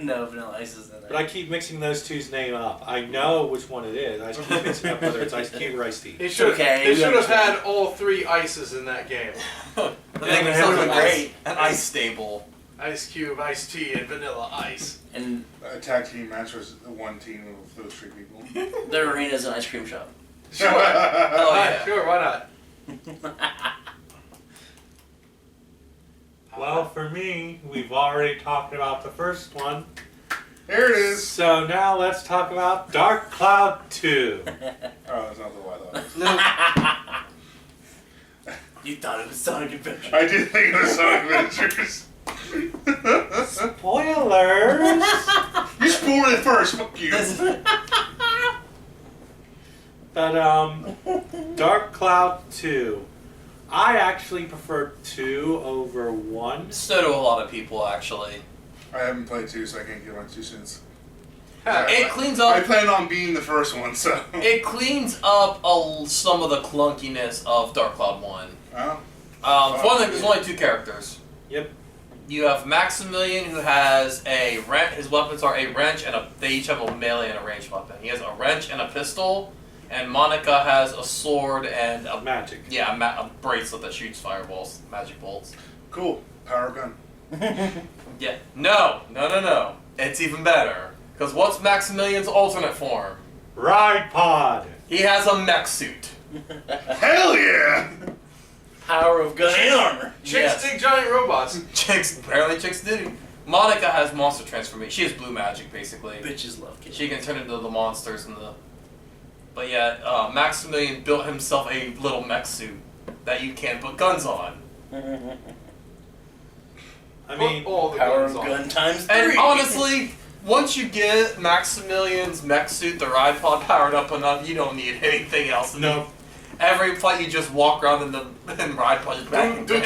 No, Vanilla Ice is in But there. I keep mixing those two's name up. I know which one it is. I keep mixing up whether it's Ice Cube or Ice T. They should okay, they we should have understand. had all 3 ices in that game. But Yeah, they that sounds would've like been great. an ice stable. Ice Cube, Ice Tea, and Vanilla Ice. And A tag team match was one team of those 3 people. their arena's an ice cream shop. Sure. Oh yeah. Sure, why not? Well, for me, we've already talked about the first one. Here it is. So now let's talk about Dark Cloud 2. Oh, that's not the one I thought. You thought it was Sonic Adventure. I did think it was Sonic Adventures. Spoilers! You spoiled it first. Fuck you. But, Dark Cloud 2. I actually prefer 2 over 1. So do a lot of people actually. I haven't played 2, so I can't give my 2 cents. It cleans I up. plan on being the first one, so. It cleans up some of the clunkiness of Dark Cloud 1. Oh. For one thing, there's only 2 characters. Yep. You have Maximilian, who has a wrench. His weapons are a wrench and they each have a melee and a ranged weapon. He has a wrench and a pistol, and Monica has a sword and a Magic. a bracelet that shoots fireballs, magic bolts. Cool. Power gun. Yeah. No. It's even better. Because what's Maximilian's alternate form? Ride Pod! He has a mech suit. Hell yeah! Power of gun and armor. Chicks dig giant robots. Apparently chicks do. Monica has monster transformation. She has blue magic, basically. Bitches love kids. She can turn into the monsters and the... But yeah, Maximilian built himself a little mech suit that you can put guns on. I mean, Put all the Power of guns on. gun times 3. And honestly, once you get Maximilian's mech suit, the ride pod powered up enough, you don't need anything else. no. Every fight you just walk around in the ride pod just bang, bang,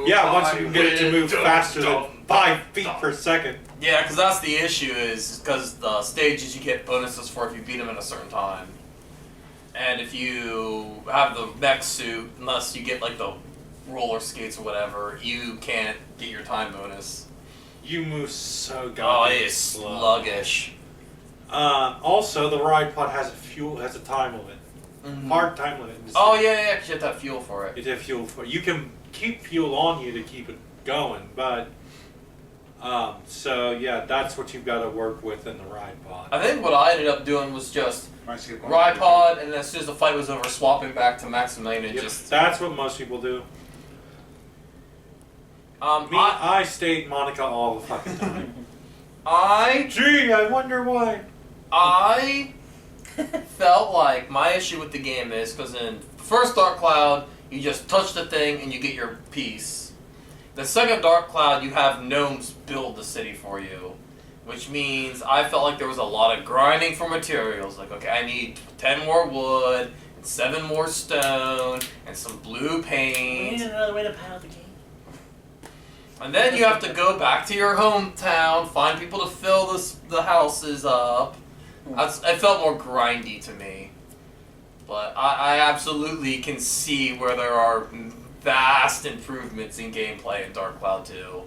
Yeah, once you can get it to move faster than 5 feet per second. Yeah, because that's the issue is because the stages you get bonuses for if you beat them in a certain time. And if you have the mech suit, unless you get like the roller skates or whatever, you can't get your time bonus. You move so Oh, goddamn it is slow. sluggish. Also, the ride pod has a time limit. Hard time limit. Oh yeah, because you have to have fuel for it. You have fuel for you can keep fuel on you to keep it going, but so yeah, that's what you've got to work with in the ride pod. I think what I ended up doing was just Might skip one. ride pod, and as soon as the fight was over, swapping back to Maximilian and Yep, just. that's what most people do. Me, I stayed Monica all the fucking time. I Gee, I wonder why. felt like my issue with the game is because in first Dark Cloud, you just touch the thing and you get your piece. The second Dark Cloud, you have gnomes build the city for you, which means I felt like there was a lot of grinding for materials. Like, okay, I need 10 more wood, and 7 more stone, and some blue We paint. need another way to power the game. And then you have to go back to your hometown, find people to fill the houses up. It felt more grindy to me. But I absolutely can see where there are vast improvements in gameplay in Dark Cloud 2.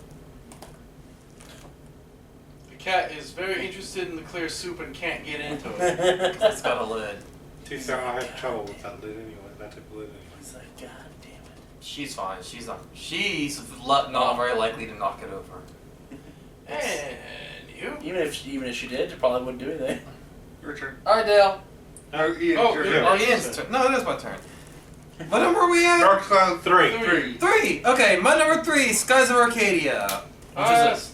The cat is very interested in the clear soup and can't get into it. It's got a lid. Too fair, I had trouble with that lid anyway. That took the lid anyway. It's like, God damn it. She's fine. She's not very likely to knock it over. And you? Even if she did, it probably wouldn't do anything. Your turn. All right, Dale. Oh, Ian, Oh, your yeah. turn. Oh, Ian's turn. No, it is my turn. What number are we at? Dark Cloud 3. 3. Okay, my number 3, Skies of Arcadia. Which is Yes.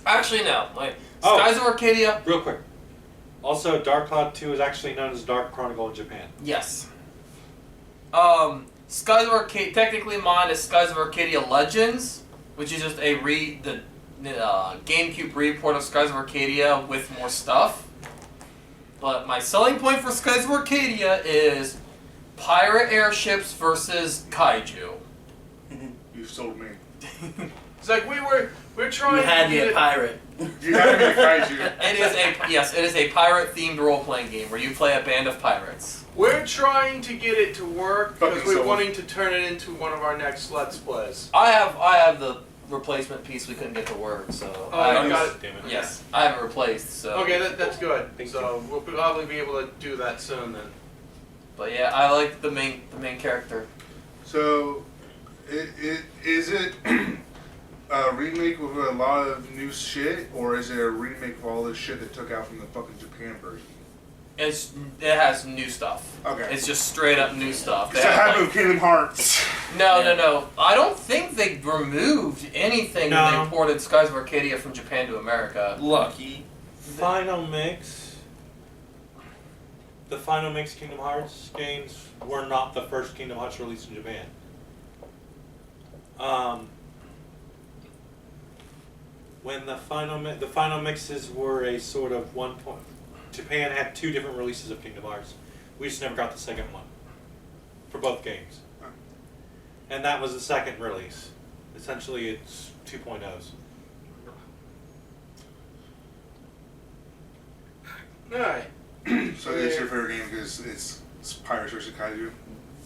Actually, no. Wait. Oh. Skies of Arcadia. Real quick. Also, Dark Cloud 2 is actually known as Dark Chronicle in Japan. Yes. Skies of Arcadia. Technically, mine is Skies of Arcadia Legends, which is just the GameCube report of Skies of Arcadia with more stuff. But my selling point for Skies of Arcadia is pirate airships versus kaiju. You sold me. It's like we're trying You had to me get a it. pirate. You had me kaiju. It is a pirate-themed role-playing game where you play a band of pirates. We're trying to get it to work because Fucking we're sold. wanting to turn it into one of our next Let's Plays. I have the replacement piece we couldn't get to work, so I got it. Damn it. Yes, I have it replaced. So Okay, that's good. Thank So we'll probably be able to do that soon then. but yeah, I like the main character. So, is it a remake with a lot of new shit, or is it a remake of all the shit they took out from the fucking Japan version? It has new stuff. Okay. It's just straight up new stuff. They Because I have, have like- with Kingdom Hearts. No. I don't think they removed anything when No. they imported Skies of Arcadia from Japan to America. Lucky. Final Mix. The Final Mix Kingdom Hearts games were not the first Kingdom Hearts released in Japan. When the final mixes were a sort of one point. Japan had 2 different releases of Kingdom Hearts. We just never got the second one for both games, and that was the second release. Essentially, it's 2.0s. Alright. So it's your favorite game because it's Pirates vs. Kaiju?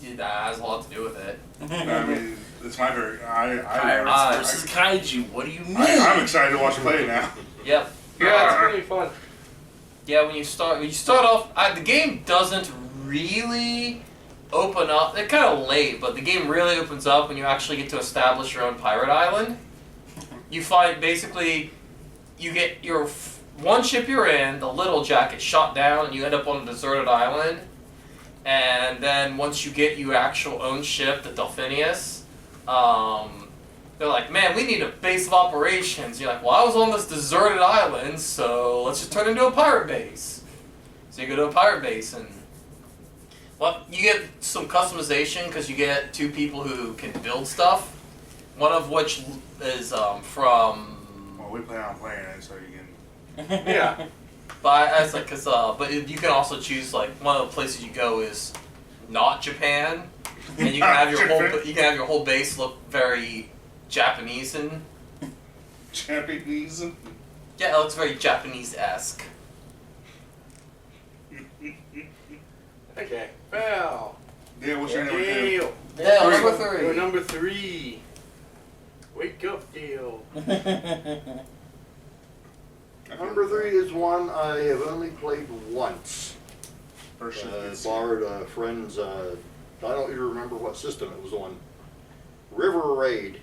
Yeah, that has a lot to do with it. I mean, it's my favorite. Pirates versus kaiju. What do you mean? I'm excited to watch you play it now. Yep. Yeah, it's pretty fun. Yeah, when you start off, the game doesn't really open up. They're kind of late, but the game really opens up when you actually get to establish your own pirate island. You find basically, you get your one ship you're in, the Little Jack, gets shot down, and you end up on a deserted island. And then once you get your actual own ship, the Delphinius, they're like, man, we need a base of operations. You're like, well, I was on this deserted island, so let's just turn it into a pirate base. So you go to a pirate base, and well, you get some customization because you get 2 people who can build stuff. One of which is from. Well, we plan on playing it, so you can. Yeah. But I was like, but you can also choose like one of the places you go is not Japan, and you can have your whole base look very Japanese and Japanese. yeah, it looks very Japanese-esque. Okay. Well. Yeah, what's your number 2? Dale. Yeah, Three. number You're 3. number 3. Wake up, Dale. Number 3 is one I have only played once. First Borrowed a friend's, I don't even remember what system it was on. River Raid.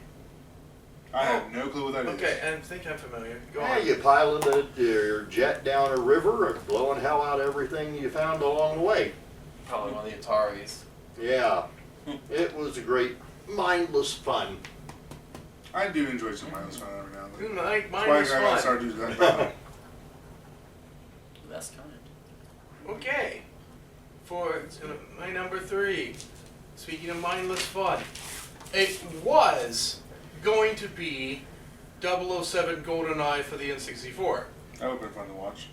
I have no clue what that is. Okay, I think I'm familiar. Go Yeah, on. you piloted your jet down a river and blowing hell out everything you found along the way. Probably one of the Ataris. Yeah, it was a great, mindless fun. I do enjoy some mindless fun every now and then. Mine That's why was I gotta fun. start doing that. That's kind. Okay. For my number 3, speaking of mindless fun, it was going to be 007 GoldenEye for the N64. That would've been fun to watch.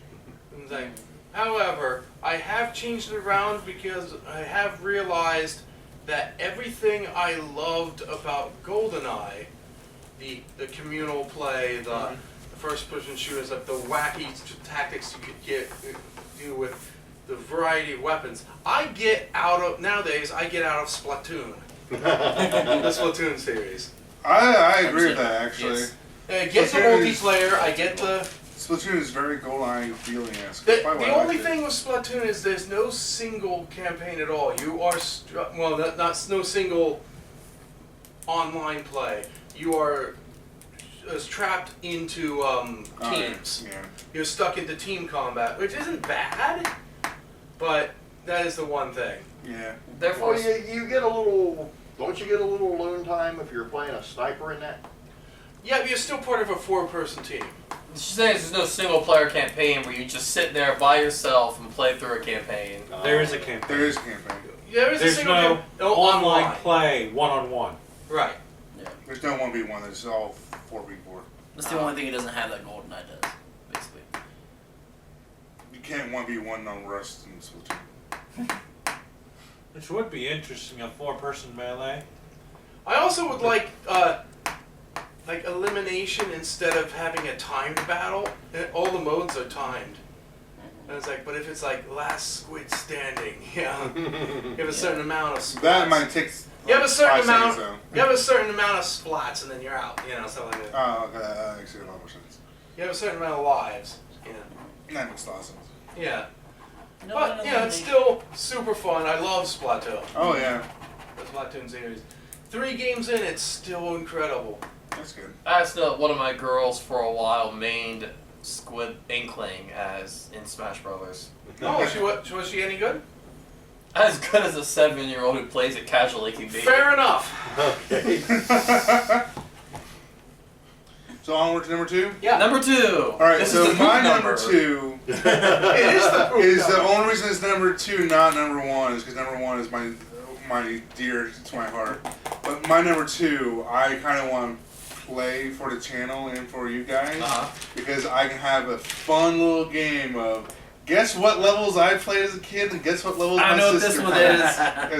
However, I have changed it around because I have realized that everything I loved about GoldenEye, the communal play, the first-person shooters, like the wacky tactics you could do with the variety of weapons, I get out of Splatoon. The Splatoon series. I agree with that, actually. Yes. I get the Splatoon is- multiplayer, I get the... Splatoon is very GoldenEye feeling-esque. The That's probably why I only liked it. thing with Splatoon is there's no single campaign at all. You are, not no single online play. You are trapped into teams. Yeah. You're stuck into team combat, which isn't bad, but that is the one thing. Yeah. Therefore, Well, you get a little, don't you get a little alone time if you're playing a sniper in that? Yeah, but you're still part of a 4-person team. She's saying there's no single player campaign where you just sit there by yourself and play through a campaign. There is a campaign. There is a campaign. There is a There's single no online online. play one-on-one. Right. There's no 1v1. There's all 4v4. That's the only thing it doesn't have that GoldenEye does, basically. You can't 1v1 on Rust and Splatoon. Which would be interesting, a 4-person melee. I also would like elimination instead of having a timed battle. All the modes are timed. And it's like, but if it's like last squid standing, yeah, you have a certain amount of splats. That might take. You have a certain 5 amount. seconds, You have a certain amount of splats, and then you're out. You know, stuff like that. Oh, okay. That makes a lot more sense. You have a certain amount of lives. Yeah. That makes a lot of sense. Yeah. No, But yeah, it's still super fun. I love Splatoon. Oh, yeah. The Splatoon series. 3 games in, it's still incredible. That's good. I asked one of my girls for a while mained Squid Inkling as in Smash Brothers. Oh, was she any good? As good as a 7-year-old who plays it casually can be. Fair enough. Okay. So onward to number 2? Yeah. Number 2. Alright, This so is the my poop number 2 It is the poop is the number. only reason it's number 2, not number 1, is because number 1 is my dear to my heart. But my number 2, I kind of want to play for the channel and for you guys because I can have a fun little game of guess what levels I played as a kid and guess what levels I my know what sister this one played is.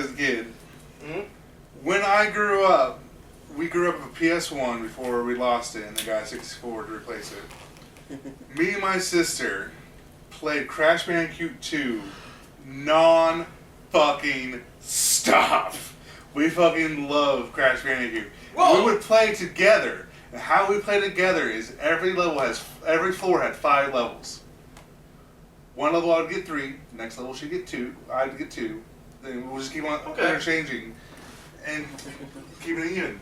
as a kid. Hmm? When I grew up, we grew up with a PS1 before we lost it and they got a 64 to replace it. Me and my sister played Crash Bandicoot 2 non-fucking stop. We fucking love Crash Bandicoot. Whoa. We would play together. And how we play together is every floor had 5 levels. One level I would get 3, next level she'd get 2, I'd get 2. Then we'll just keep on interchanging and keeping it even.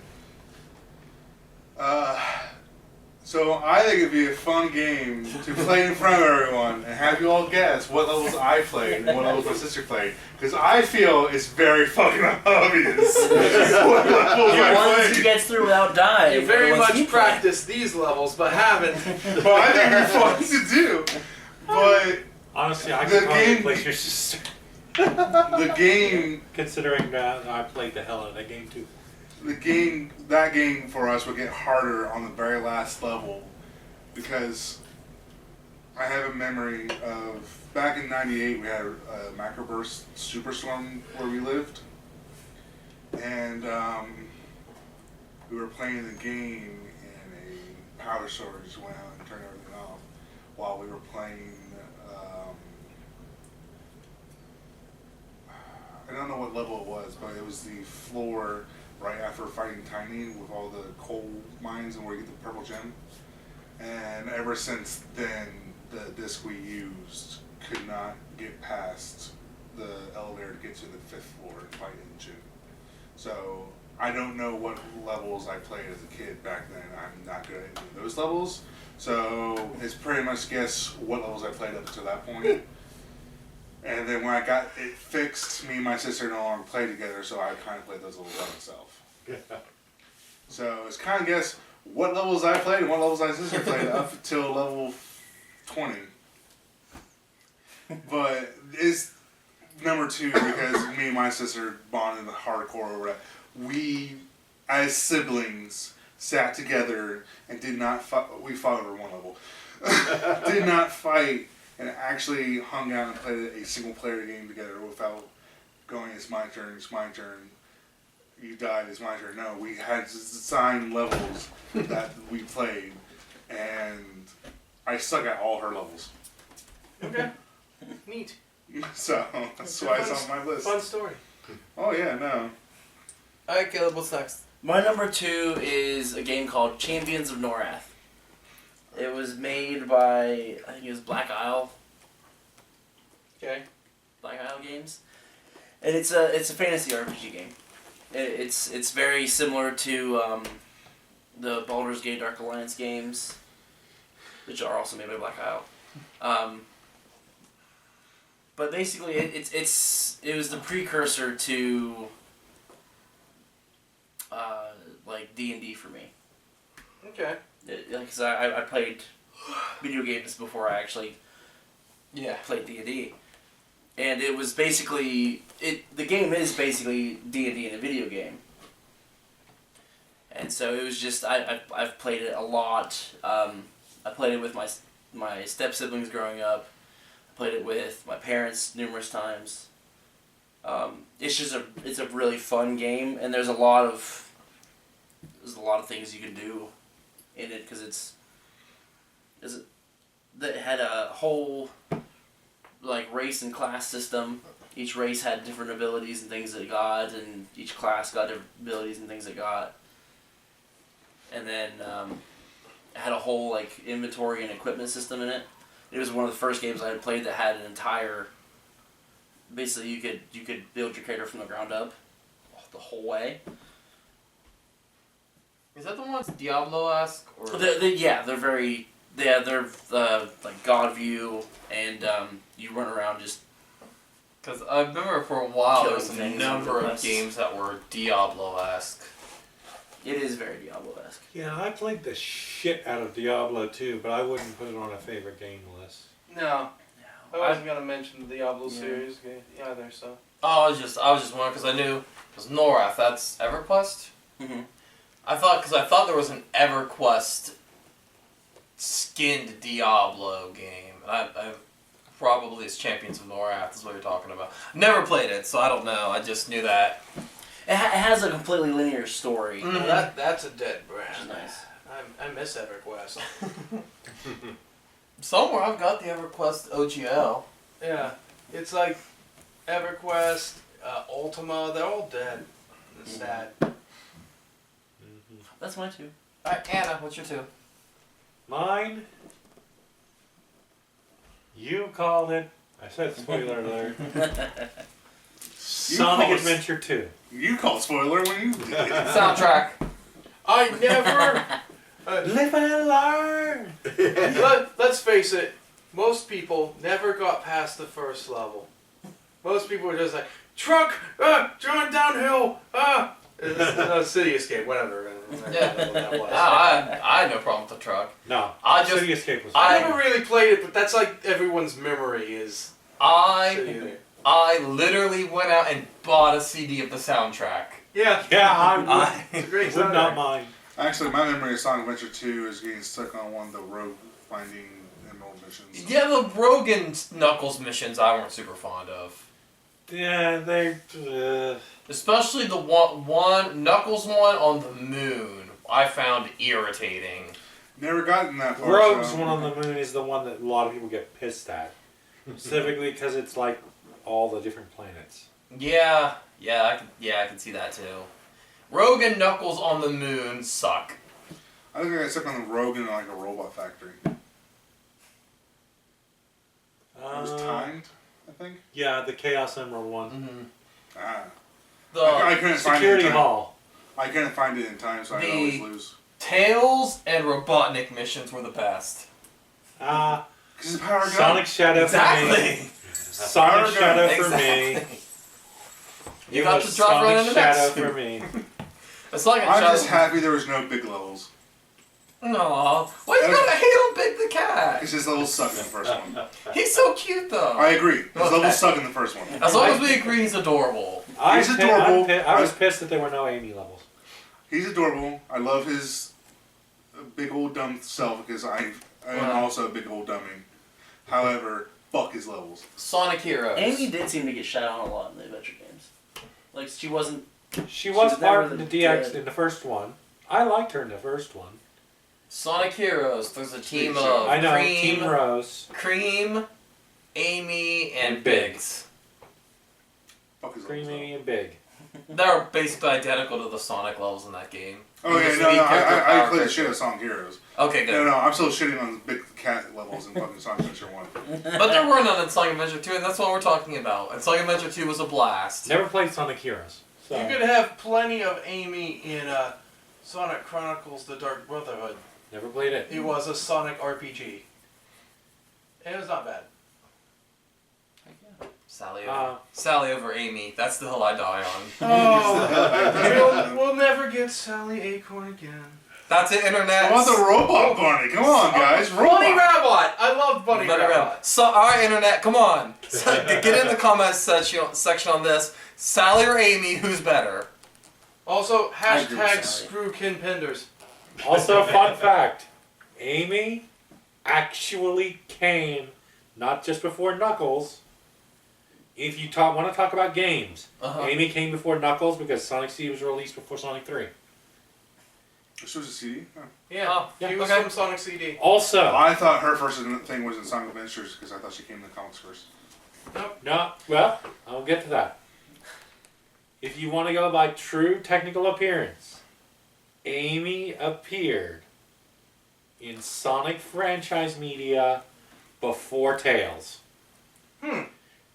So I think it'd be a fun game to play in front of everyone and have you all guess what levels I played and what levels my sister played. Because I feel it's very fucking obvious what levels The I ones he played. gets through without dying. You very are the ones much he played. practice these levels, but haven't. But I think it'd be fun to do. But Honestly, I The could probably game- play your sister. the game Considering that I played the hell out of that game too. that game for us would get harder on the very last level because I have a memory of back in '98 we had a macroburst superstorm where we lived, and we were playing the game and a power surge just went out and turned everything off while we were playing. I don't know what level it was, but it was the floor right after fighting Tiny with all the coal mines and where you get the purple gem. And ever since then, the disc we used could not get past the elevator to get to the 5th floor and fight Injun. So I don't know what levels I played as a kid back then. I'm not good at any of those levels. So it's pretty much guess what levels I played up to that point. And then when I got it fixed, me and my sister no longer play together, so I kind of played those levels by myself. So it's kind of guess what levels I played and what levels my sister played up until level 20. But it's number 2 because me and my sister bonded hardcore over that. We, as siblings, sat together and did not fight. We fought over one level. Did not fight. And actually hung out and played a single player game together without going, it's my turn, you died, it's my turn. No, we had assigned levels that we played, and I suck at all her levels. Okay. Neat. So, that's why it's on my list. Fun story. Oh yeah, no. Alright, Caleb, what's next? My number 2 is a game called Champions of Norath. It was made by, I think it was Black Isle Okay. Games, and it's a fantasy RPG game. It's very similar to the Baldur's Gate Dark Alliance games, which are also made by Black Isle. But basically, it was the precursor to like D&D for me. Okay. Because I played video games before I actually Yeah. played D&D. And it was basically the game is basically D&D in a video game. And so it was just I've played it a lot. I played it with my step siblings growing up. I played it with my parents numerous times. It's a really fun game, and there's a lot of things you can do in it because it had a whole like race and class system. Each race had different abilities and things it got, and each class got different abilities and things it got. And then it had a whole like inventory and equipment system in it. It was one of the first games I had played that had an entire. Basically, you could build your character from the ground up, the whole way. Is that the one that's Diablo-esque? Or? They're very. They're like God view, and you run around just. Because I remember for a while there was a Killing things number with of less. games that were Diablo-esque. It is very Diablo-esque. Yeah, I played the shit out of Diablo too, but I wouldn't put it on a favorite game list. No. I wasn't gonna mention the Diablo Yeah. series either, so. Oh, I was just wondering because I knew it was Norath. That's EverQuest. Mm-hmm. I thought there was an EverQuest skinned Diablo game. I probably it's Champions of Norath is what you're talking about. Never played it, so I don't know. I just knew that. It has a completely linear story. Mhm. Well, that's a dead brand. Which is nice. I miss EverQuest. Somewhere I've got the EverQuest OGL. Yeah, it's like EverQuest, Ultima. They're all dead. It's sad. That's mine too. Alright, Anna, what's your two? Mine? You called it. I said spoiler alert. Sonic called- Adventure 2. You called spoiler when you did it. Soundtrack. I never. Live and learn! Let's face it. Most people never got past the first level. Most people were just like, truck, going downhill, City Escape, whatever. Yeah. That was. I had no problem with the truck. No, I just- City Escape was I fun. never really played it, but that's like everyone's memory is. I literally went out and bought a CD of the soundtrack. Yeah. Yeah, I It's a great would not soundtrack. mind. Actually, my memory of Sonic Adventure 2 is getting stuck on one of the rogue finding emerald missions. Yeah, the Rogan Knuckles missions I weren't super fond of. Yeah, they. Especially the one Knuckles one on the moon. I found irritating. Never gotten that far. Rogue's so- one on the moon is the one that a lot of people get pissed at. Specifically because it's like all the different planets. Yeah, I can see that too. Rogan Knuckles on the moon suck. I think I got stuck on the rogue in like a robot factory. It was timed, I think. Yeah, the Chaos Emerald one. Mm-hmm. Ah. The I couldn't find it Security in time. Hall. I couldn't find it in time, so I'd The- always lose. Tails and Robotnik missions were the best. Ah, Because it's power gun. Sonic Shadow for me. Sonic Power gun. Shadow for Exactly. me. You It got was to drop right Sonic into Shadow next. for me. It's like a I'm Shadow. just happy there was no big levels. Aww. Why you gotta hate on Big the Cat? Because his levels suck in the first one. He's so cute though. I agree. His levels suck in the first one. As long as we agree he's adorable. He's adorable. I was pissed that there were no Amy levels. He's adorable. I love his big old dumb self because I am Wow. also a big old dummy. However, fuck his levels. Sonic Heroes. Amy did seem to get shot on a lot in the adventure games. Like she wasn't. She was was never part of the the DX good. in the first one. I liked her in the first one. Sonic Heroes. There's a team Sure. of I know, Cream, Team Rose. Cream, Amy, and And Biggs. Fuck his levels. Creamy and big. They're basically identical to the Sonic levels in that game. Oh You yeah, just no, need no, character I power play the character. shit out of Sonic Heroes. Okay, good. No, I'm still shitting on the big cat levels in fucking Sonic Adventure 1. But they're running in Sonic Adventure 2, and that's what we're talking about. And Sonic Adventure 2 was a blast. Never played Sonic Heroes. So. You could have plenty of Amy in Sonic Chronicles: The Dark Brotherhood. Never played it. It was a Sonic RPG. And it was not bad. Sally over Amy. That's the hill I die on. Oh, we'll never get Sally Acorn again. That's it, internet. I want the robot bunny. Come on, guys. Bunny Robot. Rabbit! I love Bunny Rabbit. So, alright, internet, come on. So, get in the comments section on this. Sally or Amy, who's better? Also, I agree with hashtag Sally. screw Kin Penders. Also, fun fact: Amy actually came not just before Knuckles. If you want to talk about games, Amy came before Knuckles because Sonic CD was released before Sonic 3. This was a CD? Oh. Yeah, yeah, he was okay. from Sonic CD. Also, I thought her first thing was in Sonic Adventures because I thought she came in the comics first. no, well, I'll get to that. If you want to go by true technical appearance, Amy appeared in Sonic franchise media before Tails.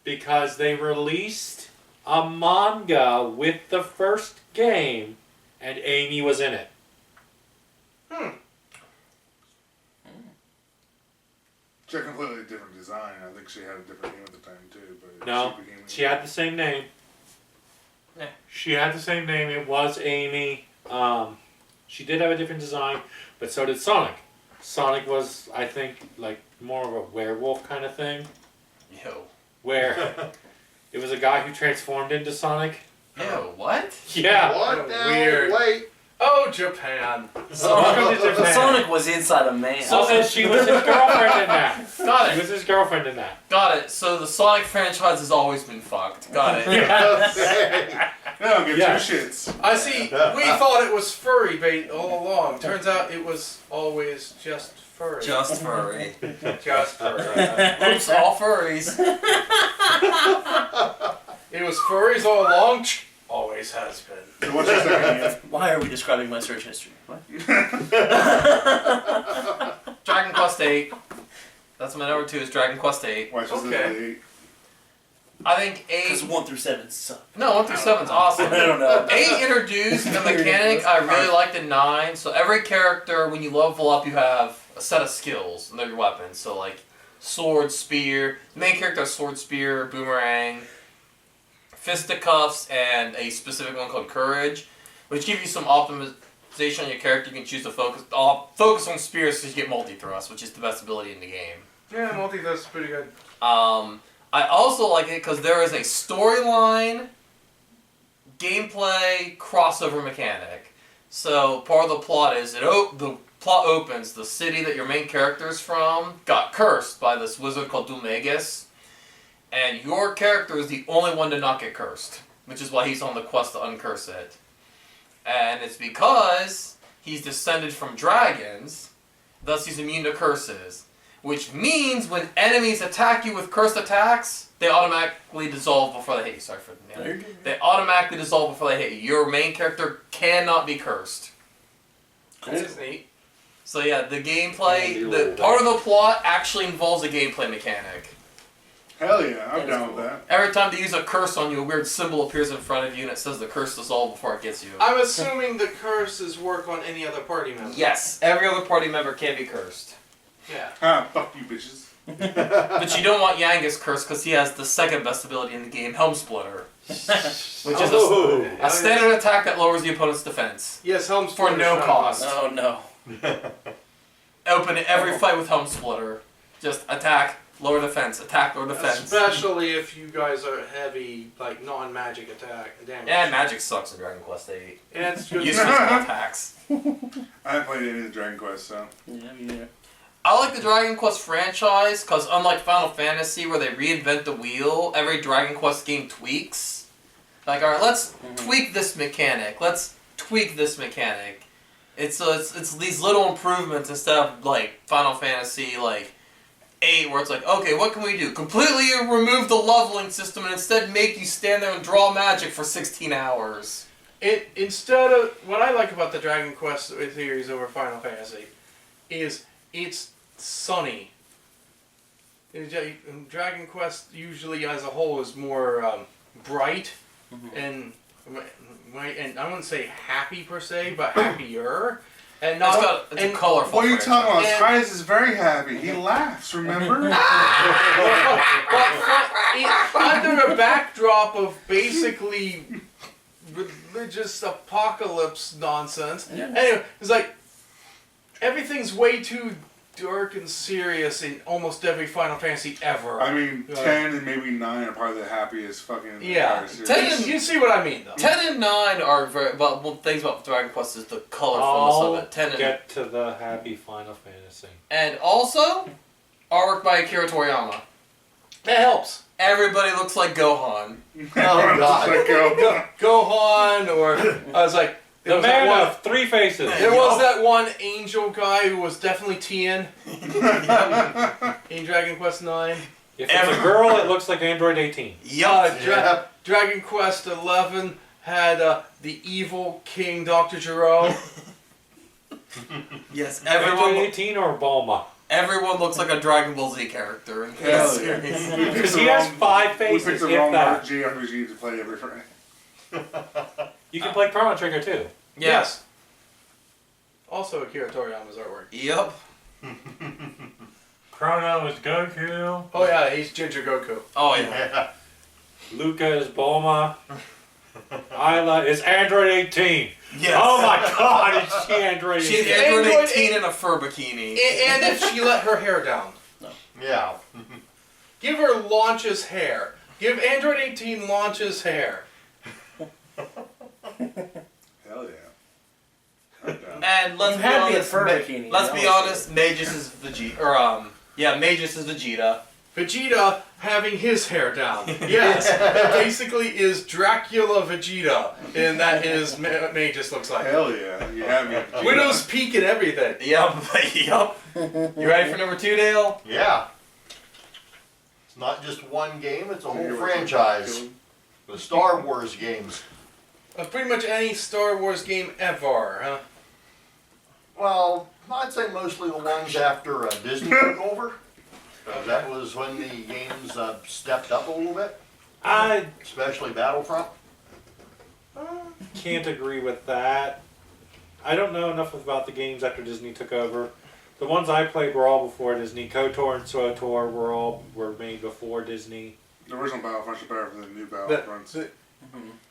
Because they released a manga with the first game, and Amy was in it. She had a completely different design. I think she had a different name at the time too. But No, she became she had the same name. Yeah. She had the same name. It was Amy. She did have a different design, but so did Sonic. Sonic was, I think, like more of a werewolf kind of thing, Yo. where it was a guy who transformed into Sonic. Ew, what? Yeah. What now? Weird. Wait. Oh, Japan. Welcome to Japan. Sonic was inside a man. Also, she was his girlfriend in that. Got She it. was his girlfriend in that. Got it. So the Sonic franchise has always been fucked. Got it. Okay. They don't give Yeah. two shits. I see. We thought it was furry bait all along. Turns out it was always just furry. Just furry. Just furry. Oops, all furries. It was furries all along. Always has been. So what's your second name? Why are we describing my search history? What? Dragon Quest VIII. That's my number 2 is Dragon Quest VIII. Why specifically Okay. 8? I think Because 8... 1 through 7 suck. No, 1 through 7's awesome. I don't know. 8 introduced the mechanic I really liked in 9. So every character, when you level up, you have a set of skills, and they're your weapons. So like sword, spear. The main character has sword, spear, boomerang, fisticuffs, and a specific one called courage, which give you some optimization on your character. You can choose to focus on spears so you get multi-thrust, which is the best ability in the game. Yeah, multi-thrust is pretty good. I also like it because there is a storyline, gameplay, crossover mechanic. So part of the plot is the plot opens, the city that your main character is from got cursed by this wizard called Dumagus, and your character is the only one to not get cursed, which is why he's on the quest to uncurse it. And it's because he's descended from dragons, thus he's immune to curses. Which means when enemies attack you with cursed attacks, they automatically dissolve before they hit you. Sorry for the name. They automatically dissolve before they hit you. Your main character cannot be cursed. That is neat. So yeah, the gameplay, the part of the plot actually involves a gameplay mechanic. Hell yeah, I'm That is down cool. with that. Every time they use a curse on you, a weird symbol appears in front of you and it says the curse dissolve before it gets you. I'm assuming the curses work on any other party member. Yes, every other party member can be cursed. Yeah. Ah, fuck you bitches. But you don't want Yangus cursed because he has the second best ability in the game, Helm Splitter. Which is a standard attack that lowers the opponent's defense. Yes, Helm For Splitter's no not cost. Oh no. Open every fight with Helm Splitter. Just attack, lower defense, attack, lower bad. defense. Especially if you guys are heavy, like non-magic attack damage. Yeah, magic sucks in Dragon Quest VIII. Yeah, it's good. Use physical attacks. I haven't played any of the Dragon Quest, so. Yeah, me neither. I like the Dragon Quest franchise because unlike Final Fantasy where they reinvent the wheel, every Dragon Quest game tweaks. Like, alright, let's tweak this mechanic. Let's tweak this mechanic. It's these little improvements instead of like Final Fantasy like 8 where it's like, okay, what can we do? Completely remove the leveling system and instead make you stand there and draw magic for 16 hours. Instead of what I like about the Dragon Quest series over Final Fantasy is it's sunny. Dragon Quest usually as a whole is more bright and I wouldn't say happy per se, but happier. And not It's a colorful What are you talking about? And- Titus is very happy. He laughs, remember? under a backdrop of basically religious apocalypse nonsense. Yeah. Anyway, it's like everything's way too dark and serious in almost every Final Fantasy ever. I mean, 10 and maybe 9 are probably the happiest fucking. Yeah, entire series. 10 and- you see what I mean, though. 10 and 9 are very. Well, one things about Dragon Quest is the colorfulness I'll of it. 10 and get to the happy Final Fantasy. and also artwork by Akira Toriyama. That helps. Everybody looks like Gohan. Oh, God. Let go. Gohan, or I was like, there The was that man one- of three faces. There was that one angel guy who was definitely Tien in Dragon Quest IX. If it's a girl, it looks like Android 18. Yeah. Dragon Quest XI had the evil King Dr. Gero. Yes, Android everyone 18 or Bulma? everyone looks like a Dragon Ball Z character in Hell this yeah. series. Because he has 5 We faces, picked the if wrong that. JRPG to play every Friday. You can play Chrono Trigger too. Yes. Also Akira Toriyama's artwork. Yep. Chrono is Goku. Oh yeah, he's Ginger Goku. Oh yeah. Yeah. Luca is Bulma. Isla is Android 18. Yes. Oh my god, is she Android 18? She's Yeah, Android Android 18 in a fur bikini. And if she let her hair down. Yeah. Give her Launch's hair. Give Android 18 Launch's hair. Hell yeah. And let's You be had me at honest, fur bikini. let's That be was honest, Magus is Vegeta, or Magus is Vegeta. Vegeta having his hair down. Yes, that basically is Dracula Vegeta, and that is Magus looks like. Hell yeah. You have me. at Vegeta. Widow's Peak and everything. Yep, yep. You ready for number 2, Dale? Yeah. It's not just one game, it's a whole Here, franchise. The Star Wars games. Pretty much any Star Wars game ever, huh? Well, I'd say mostly the ones after Disney took over. That was when the games stepped up a little bit, I especially Battlefront. can't agree with that. I don't know enough about the games after Disney took over. The ones I played were all before Disney. KOTOR and SWTOR were made before Disney. The original Battlefronts are better than the new Battlefronts.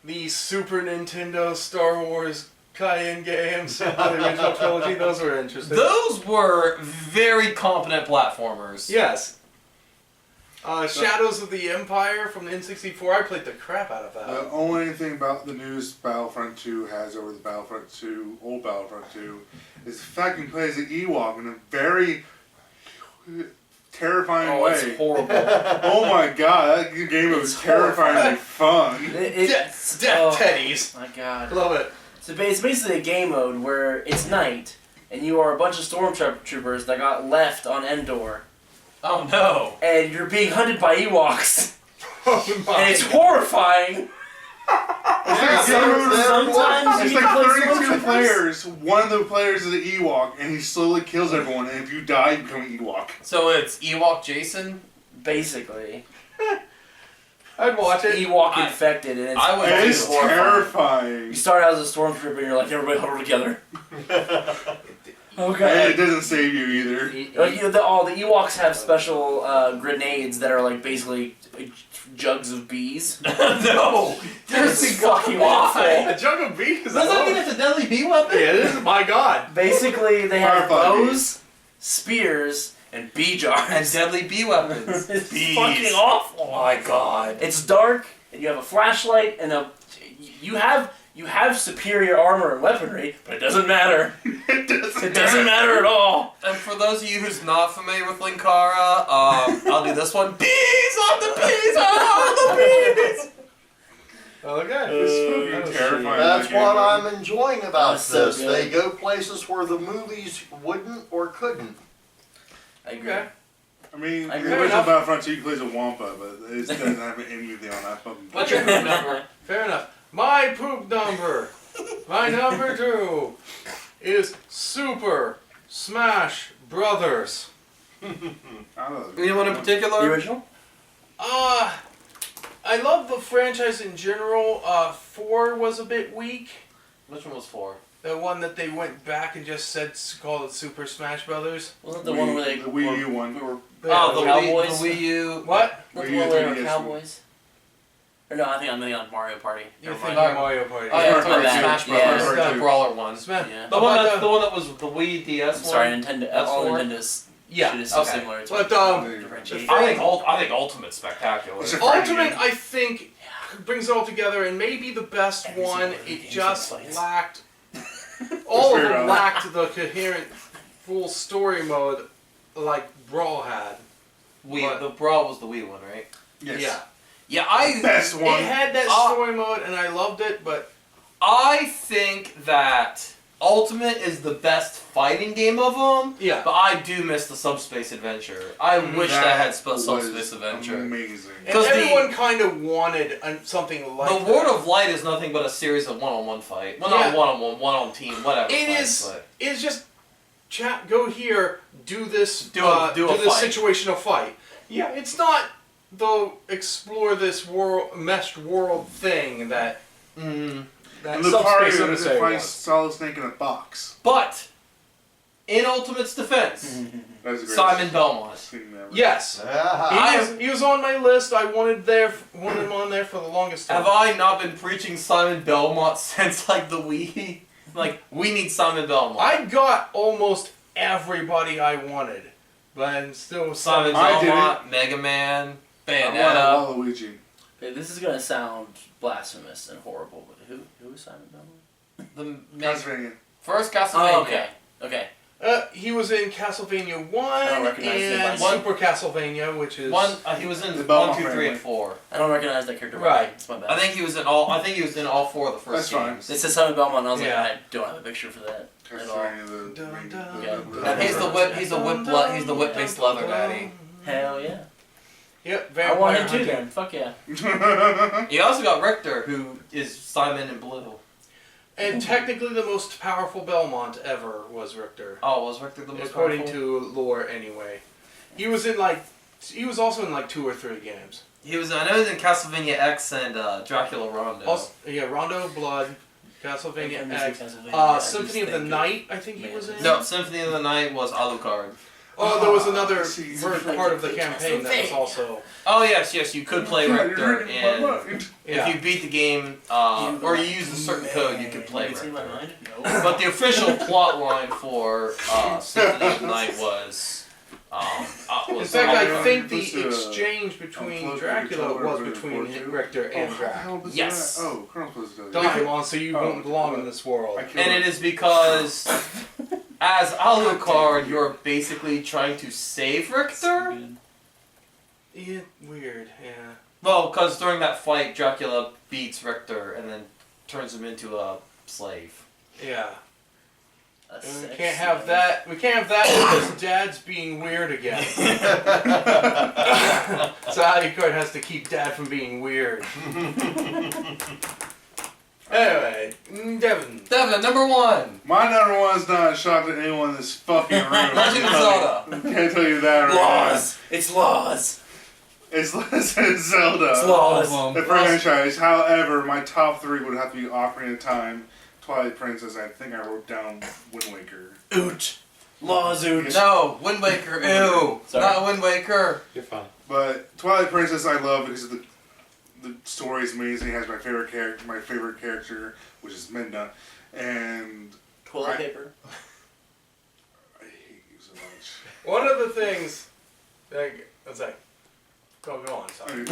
The Super Nintendo Star Wars Cayenne games, the original trilogy, those were interesting. Those were very competent platformers. Yes. Shadows of the Empire from the N64, I played the crap out of that. The only thing about the newest Battlefront 2 has over the Battlefront 2, old Battlefront 2, is the fact you can play as an Ewok in a very terrifying Oh, way. it's horrible. Oh my god, that game was It's terrifyingly fun. Death oh, Teddies. my god. Love it. So it's basically a game mode where it's night, and you are a bunch of stormtroopers that got left on Endor, Oh no. and you're being hunted by Ewoks, Oh my. and it's horrifying. Yeah, Sometimes It's you like can play 32 stormtroopers. players, one of the players is an Ewok, and he slowly kills everyone, and if you die, you become an Ewok. So it's Ewok Jason? Basically, I'd watch it. Ewok I- infected, and it's, I would And do it's horrifying. terrifying. You start out as a stormtrooper, and you're like, everybody huddle together. And Okay. it doesn't save you either. Like, the Ewoks have special grenades that are like basically jugs of bees. No! It's fucking awful. A jug of beef is Does that mean it's a deadly bee weapon? Yeah, it is. My God. Basically, they have Firefly bows, spears, and bee jars. And deadly bee weapons. It's Bees. fucking awful. Oh my god. It's dark, and you have a flashlight, and you have superior armor and weaponry, but it doesn't matter. It doesn't. It doesn't matter at all. And for those of you who's not familiar with Linkara, I'll do this one. Bees on the bees! Oh, the bees! Okay. Spooky, terrifying. That's game, what man. I'm enjoying about That's so this. good. They go places where the movies wouldn't or couldn't. I agree. Okay. I mean, I the agree. original enough. Battlefront 2 plays a Wampa, but it doesn't have anything on that fucking. What's your phone number? Fair enough. My poop number. My number 2 is Super Smash Brothers. I don't know. Anyone in The particular? original? I love the franchise in general. 4 was a bit weak. Which one was 4? The one that they went back and just said called it Super Smash Brothers. Wasn't it the one where they The Wii U one. we were Oh, the Cowboys? Wii U. What? not Wii the U one where they were 3DS. cowboys? Or no, I think I'm thinking on Mario Party. You're Never thinking mind. of Mario Party. Oh yeah, Yeah, it's like yeah, Smash yeah. Brothers, Yeah. the brawler one. Smash. Yeah. The one But, that the one that was the Wii DS one. Sorry, Nintendo. That's All four? Nintendo's Yeah, shit is so okay. similar. It's But, hard to the differentiate. I think Ultimate's spectacular. What's your- Ultimate, I think, brings it all together, and maybe the best Every one. single It game just fights. lacked. All of Fair them enough. lacked the coherent, full story mode like Brawl had. Wii, the Brawl was the Wii one, right? Yes. Yeah, Yeah, I Best one. it had that story mode, and I loved it. But I think that Ultimate is the best fighting game of them. yeah, But I do miss the Subspace Adventure. I wish that had Subspace was Adventure. Amazing. and 'cause the- everyone kind of wanted something like The that. World of Light is nothing but a series of one-on-one fight. Well, not Yeah. one-on-one, one-on-team, whatever. It fights, is. but- It's just chat. Go here. Do this. Do a this fight. situational fight. Yeah, it's not the explore this world meshed world thing that that And Subspace Lucario Odyssey fights was. Solid Snake in a box. But in Ultimate's defense, That's a great Simon Belmont. thing ever. Yes, Ah, he was on my list. I wanted him on there for the longest time. Have I not been preaching Simon Belmont since like the Wii? Like we need Simon Belmont. I got almost everybody I wanted, but still Simon I did Belmont, Mega Man, I want Bayonetta. Waluigi. Okay, this is gonna sound blasphemous and horrible, but who is Simon Belmont? The Castlevania. first Castlevania. Oh, okay. Okay. He was in Castlevania I 1 don't recognize him by and name. Super Castlevania, which is One. He was in The 1, Belmont 2, 3, family. and 4. I don't recognize that character. by Right. name. It's my bad. I think he was in all. I think he was in all 4 of the first That's fine. games. It says Simon Belmont, and I was Yeah. like, I don't have a picture for that at all. Castlevania, the Dun, dun, Yeah. And he's the whip. He's the whip-based leather daddy. Hell yeah. Yep, I Vampire want him too Hunter. then. Fuck yeah. You also got Richter, who is Simon in blue. And technically, the most powerful Belmont ever was Richter, Oh, was Richter the most according powerful? to lore. Anyway, he was also in like 2 or 3 games. He was. I know he was in Castlevania X and Dracula Rondo. Also, yeah, Rondo of Blood, Castlevania I'm X, missing Castlevania. I just Symphony of the think Night. I think he was in. No, Symphony of the Night was Alucard. Oh, there was another See, part of the campaign that was also. Oh yes, you could play God, you're Richter, reading my and mind. Yeah. if you beat the game or you used a certain code, you could play You can see my Richter. mind? No. But the official plot line for Symphony of the Night was. In fact, I Alucard. think the What's the, exchange between unplug Dracula controller was for the between board too? Richter Oh, and how the Drac. hell does Yes. that? Oh, Colonel's supposed to tell you. Die, Lon, so you Oh, won't belong in this world. I killed And him. it is because, as Alucard, you're basically trying to save Richter. Yeah, weird, yeah. Well, because during that fight, Dracula beats Richter and then turns him into a slave. Yeah. A And we sex can't have slave. that. We can't have that because Dad's being weird again. So Alucard has to keep Dad from being weird. Anyway, Devin. Devin, number 1. My number one is not a shock to anyone in this fucking room. Legend of Zelda. Can't tell you that right Laws. It's laws. now. It's Legend of Zelda. It's laws. The franchise. However, my top 3 would have to be Ocarina of Time, Twilight Princess. I think I wrote down Wind Waker. Oot. Laws, oot. No, Wind Waker. Ew. Sorry. Not Wind Waker. You're fine. But Twilight Princess I love because of the story is amazing. It has my favorite character, which is Midna, and Toilet paper. I hate you so much. One of the things. Let's say. Go on, sorry.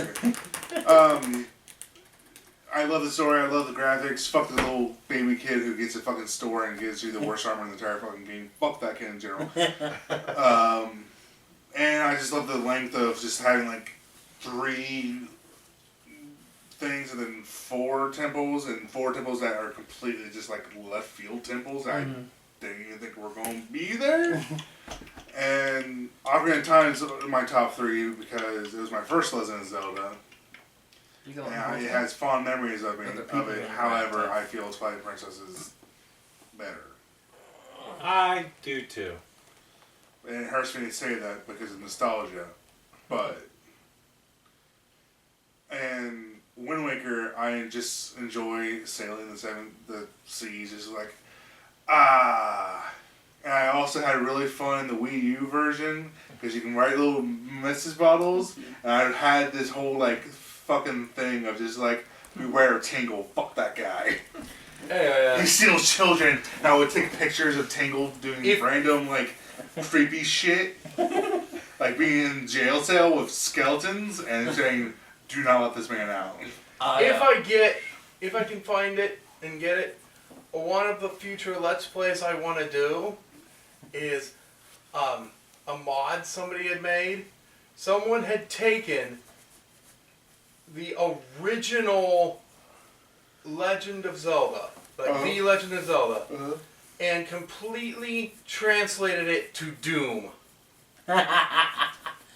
I love the story. I love the graphics. Fuck the little baby kid who gets a fucking store and gives you the worst armor in the entire fucking game. Fuck that kid in general. And I just love the length of just having like 3 things and then 4 temples and 4 temples that are completely just like left field temples. I didn't even think we're going to be there. And Ocarina of Time is my top 3 because it was my first Legend of Zelda. Yeah, it has fond memories of it. However, I feel Twilight Princess is better. I do too. And it hurts me to say that because of nostalgia. But and Wind Waker, I just enjoy sailing the seas. Just like And I also had really fun in the Wii U version because you can write little message bottles. And I had this whole like fucking thing of just like, beware of Tingle, fuck that guy. Yeah. He steals children, and I would take pictures of Tingle doing random, like, creepy shit. Like being in jail cell with skeletons and saying, do not let this man out. If I can find it and get it, one of the future Let's Plays I want to do is a mod somebody had made. Someone had taken the original Legend of Zelda, the Legend of Zelda, and completely translated it to Doom.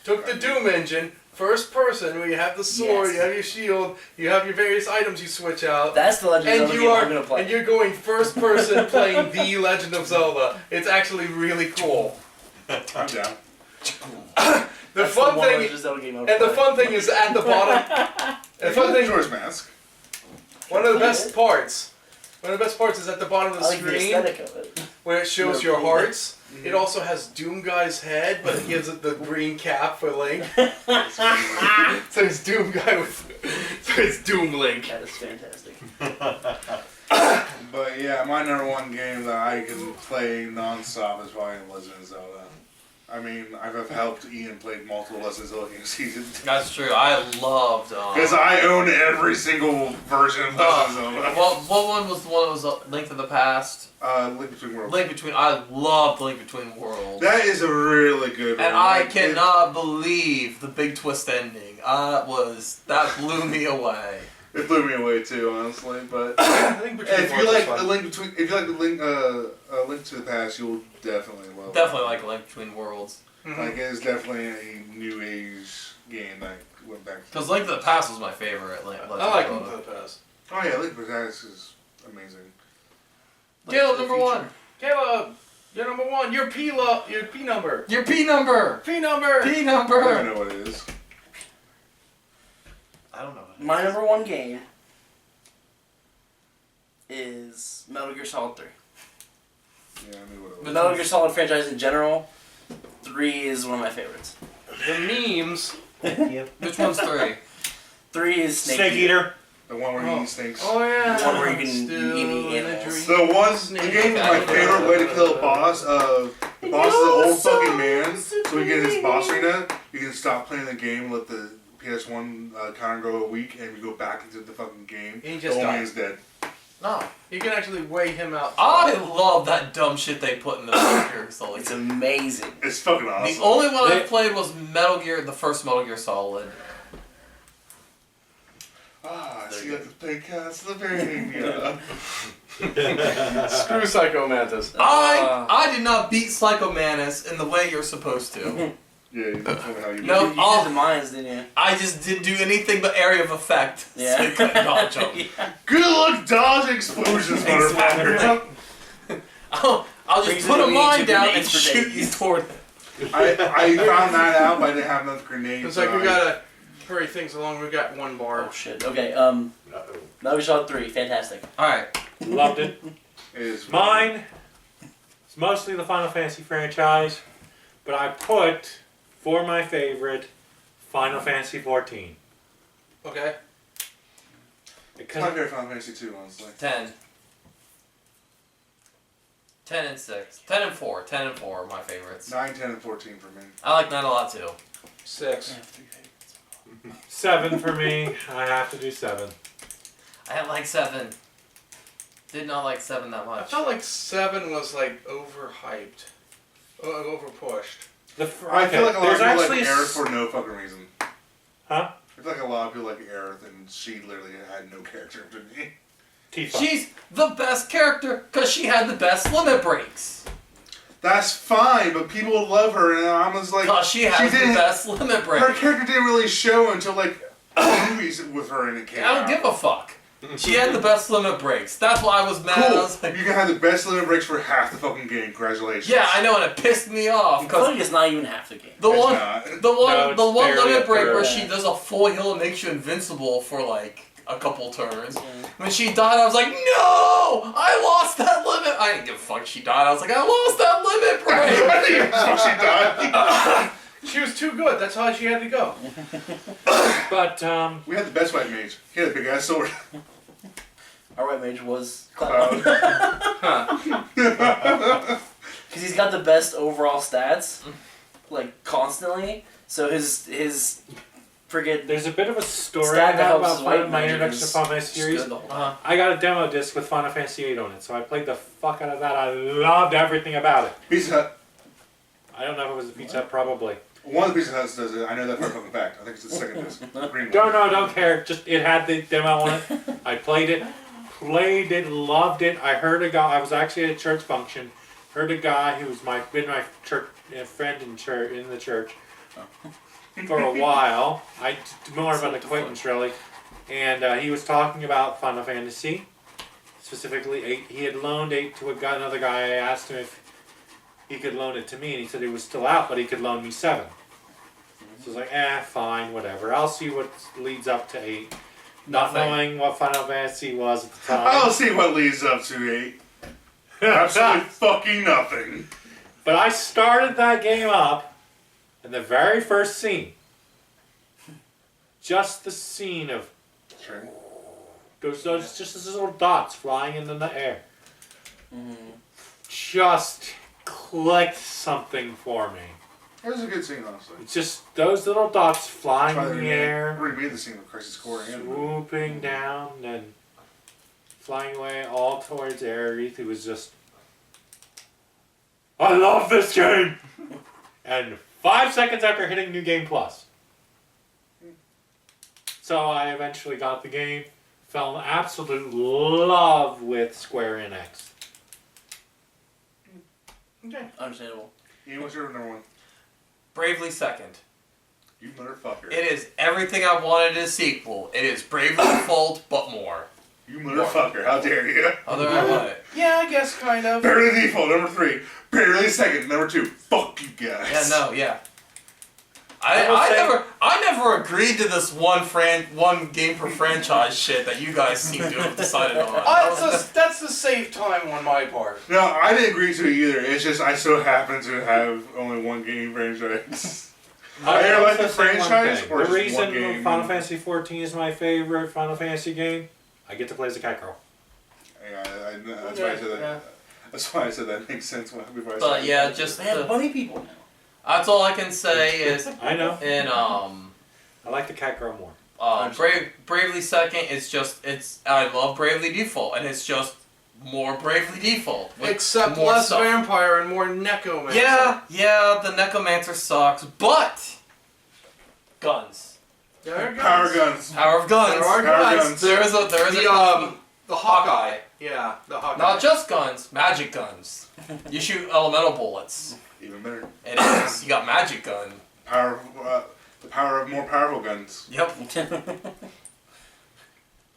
Took the Doom engine, first person, where you have the sword, you have your shield, you have your various items you switch out. That's the Legend of Zelda game I'm gonna play. And you're going first person playing the Legend of Zelda. It's actually really cool. I'm down. The fun thing is at the bottom. The fun thing, George Mask. one of the best parts is at the bottom of the I like the screen aesthetic of it. where it shows your hearts. It also has Doom Guy's head, but it gives it the green cap for Link. So it's Doom Guy so it's Doom Link. That is fantastic. But yeah, my number one game that I can play non-stop is probably Legend of Zelda. I mean, I've helped Ian play multiple Legend of Zelda games. That's true. I loved. Because I own every single version of Legend of Zelda. What one was the one that was Link to the Past? Link Between Worlds. I loved Link Between Worlds. That is a really good one. And I cannot believe the big twist ending. That blew me away. It blew me away too, honestly. But if you like the Link to the Past, you'll definitely love it. Definitely like Link Between Worlds. Like it is definitely a new age game that went back. Because Link to the Past was my favorite. I like Link to the Past. Oh yeah, Link to the Past is amazing. Caleb, number one. Caleb, you're number one. Your P number. Your P number. P number. P I don't number. know what it is. I don't know. My number one game is Metal Gear Solid 3. Yeah, I knew what it The was. Metal Gear Solid franchise in general, 3 is one of my favorites. The memes. Which one's 3? 3 is Snake Eater. The one where he eats snakes. Oh yeah. The one where you can Still eat in a animals. dream. The game is my favorite way to kill a boss. The boss is an old fucking man, so when you get his boss arena, you can stop playing the game, let the PS1 counter go a week, and you go back into the fucking game. And he just the old died. man's dead. No. You can actually weigh him out. I love that dumb shit they put in the Metal Gear Solid. It's amazing. It's fucking awesome. The only one I played was the first Metal Gear Solid. See like the big cats, the very Screw Psycho Mantis. I did not beat Psycho Mantis in the way you're supposed to. Yeah, that's how you No. You did the mines, didn't you? I just didn't do anything but area of effect. Yeah. So you couldn't dodge 'em. Yeah. Good luck dodging explosions, motherfucker. I'll just Brings put it a to mine me, down and grenades for shoot you days. toward it. I found that out, but I didn't have enough grenades. It's like we gotta hurry things along. We got one bar. Oh shit. Okay. Metal Gear Solid 3, fantastic. Alright. Loved it. Is Mine, it's mostly the Final Fantasy franchise, but I put, for my favorite, Final Fantasy 14. Okay. It's my favorite Final Fantasy 2, honestly. 10. 10 and 6. 10 and 4. 10 and 4 are my favorites. 9, 10, and 14 for me. I like 9 a lot too. 6. 7 for me. I have to do 7. I like 7. Did not like 7 that I much. felt like 7 was like overhyped, overpushed. I feel like a lot of there's people actually like Aerith for no fucking reason. Huh? I feel like a lot of people like Aerith, and she literally had no character to me. Tifa. She's the best character because she had the best limit breaks. That's fine, but people love her, and I'm just like, Because she has the best limit her breaks. character didn't really show until like movies with her in it came I don't out. give a fuck. She had the best limit breaks. That's why I was mad. Cool. I was like, You can have the best limit breaks for half the fucking game. Congratulations. yeah, I know, and it pissed me off I feel like because it's not even half the game. the It's one, not. No, it's barely limit a break third. where she does a full heal and makes you invincible for like a couple turns. When she died, I was like, no! I lost that limit. I didn't give a fuck. She died. I was like, I lost that limit break. I think that's how she died. She was too good. That's how she had to go. But We had the best white mage. He had a big ass sword. Our white mage was Cloud. Cloud. Because he's got the best overall stats, like constantly. So his friggin' there's a bit of a story Stat I that have helps about white my magic introduction to is Final Fantasy series. good the whole time. I got a demo disc with Final Fantasy VIII on it, so I played the fuck out of that. I loved everything about it. Pizza Hut. I don't know if it was a Pizza Hut, probably. One of the Pizza Huts does it. I know that for a fucking fact. I think it's the second disc. Green Don't care. Just it had the demo on it. I played it, loved it. I heard a guy. I was actually at a church function. Heard a guy who was been my church friend in the church for a while. More of an acquaintance really, and he was talking about Final Fantasy, specifically 8. He had loaned 8 to another guy. I asked him if he could loan it to me, and he said it was still out, but he could loan me 7. So I was like, fine, whatever. I'll see what leads up to 8. Not Nothing. knowing what Final Fantasy was at the time. I'll see what leads up to 8. Absolutely fucking nothing. But I started that game up, and the very first scene, just the scene of those just those little dots flying into the air, just clicked something for me. It was a good scene, honestly. It's just those little dots flying That's why in they the air, remade the scene with Crisis Core and swooping down and flying away all towards Aerith, who was just, I love this game! And 5 seconds after hitting New Game Plus. So I eventually got the game, fell in absolute love with Square Enix. Okay. Understandable. Ian, what's your number 1? Bravely Second. You motherfucker. It is everything I wanted in a sequel. It is Bravely Default, but more. You motherfucker. How dare you? Other than what? Yeah, I guess kind of. Barely Default, number 3. Barely Second, number 2. Fuck you guys. Yeah, no, yeah. I will say- I never agreed to this one game per franchise shit that you guys seem to have decided on. That's the safe time on my part. No, I didn't agree to it either. It's just I so happen to have only one game franchise. I either like the franchise or the just one reason game. Final Fantasy XIV is my favorite Final Fantasy game, I get to play as a cat girl. Yeah, that's why I said that. Yeah. That's why I said that makes sense before I But said yeah, it. just They have bunny people now. that's all I can say is I know. in I like the cat girl more. Bravely Second is just I love Bravely Default and it's just more Bravely Default. with Except more less stuff. vampire and more necromancer. Yeah, the Necromancer sucks, but guns. There are guns. Power guns. Power of guns. There are Power guns. guns. There is The Hawkeye. Yeah, the Hawkeye. not just guns, magic guns. You shoot elemental bullets. Even better. It is. You got magic gun. The power of more powerful guns. Yep.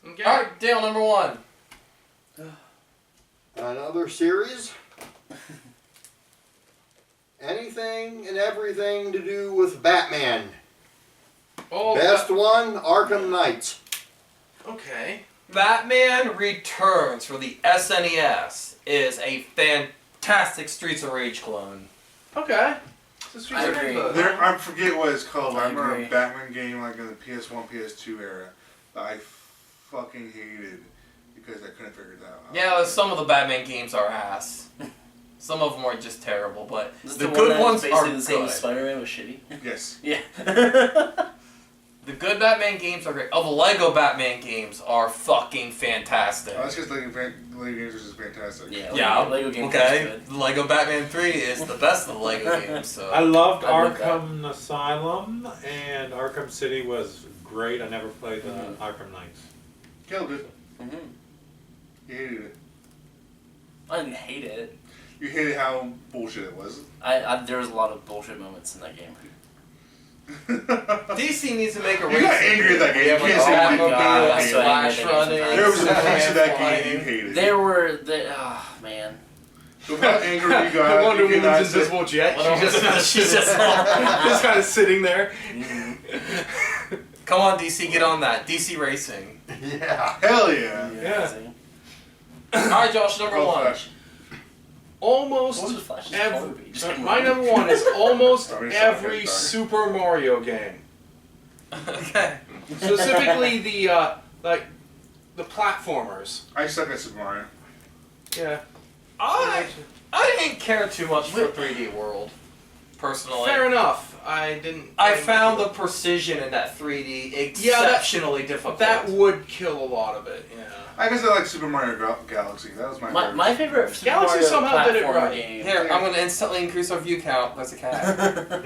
Okay. All right, Dale, number 1. Another series. Anything and everything to do with Batman. Oh, Best one, Arkham Knight. okay. Batman Returns for the SNES is a fantastic Streets of Rage clone. Okay. So Streets I of agree. Rage. I forget what it's called. But I I remember agree. a Batman game like in the PS1, PS2 era that I fucking hated because I couldn't figure that out. Yeah, some of the Batman games are ass. Some of them are just terrible, but This is the one good that was ones are basically the same good. as Spider-Man was shitty. Yes. Yeah. The good Batman games are great. Oh, the Lego Batman games are fucking fantastic. Oh, that's because Lego games are just fantastic. Yeah. Yeah, Lego games okay. are good. The Lego Batman 3 is the best of the Lego games, so. I loved I love Arkham Asylum, and Arkham City was great. I never played the Arkham Knights. Killed it. Mm-hmm. You hated it. I didn't hate it. You hated how bullshit it was. There was a lot of bullshit moments in that game. DC needs to make a You race. got angry at that game. Yeah, You like can't say oh my you God, didn't I'm hate so it. angry Flash at running. that There was a piece of that flying. game you hated. Oh man. Look how angry you got. The Wonder you cannot Woman's say- invisible jet. She's just just kind of sitting there. Come on, DC, get on that. DC Racing. Yeah. Hell yeah. Yeah. See? Alright, Josh, number Call 1. Flash. almost What was Flash's every. color be? Just kidding. My number one is almost Sorry, every sorry. Super Mario game. Okay. Specifically the like the platformers. I suck at Super Mario. Yeah. I didn't care too much for 3D World, personally. Fair enough. I didn't. I found the precision in that 3D exceptionally difficult. that would kill a lot of it. Yeah. I guess I like Super Mario Galaxy. That was my favorite. My favorite Super Galaxy Mario somehow did it platformer right. game. Here, I'm going to instantly increase our view count as a cat.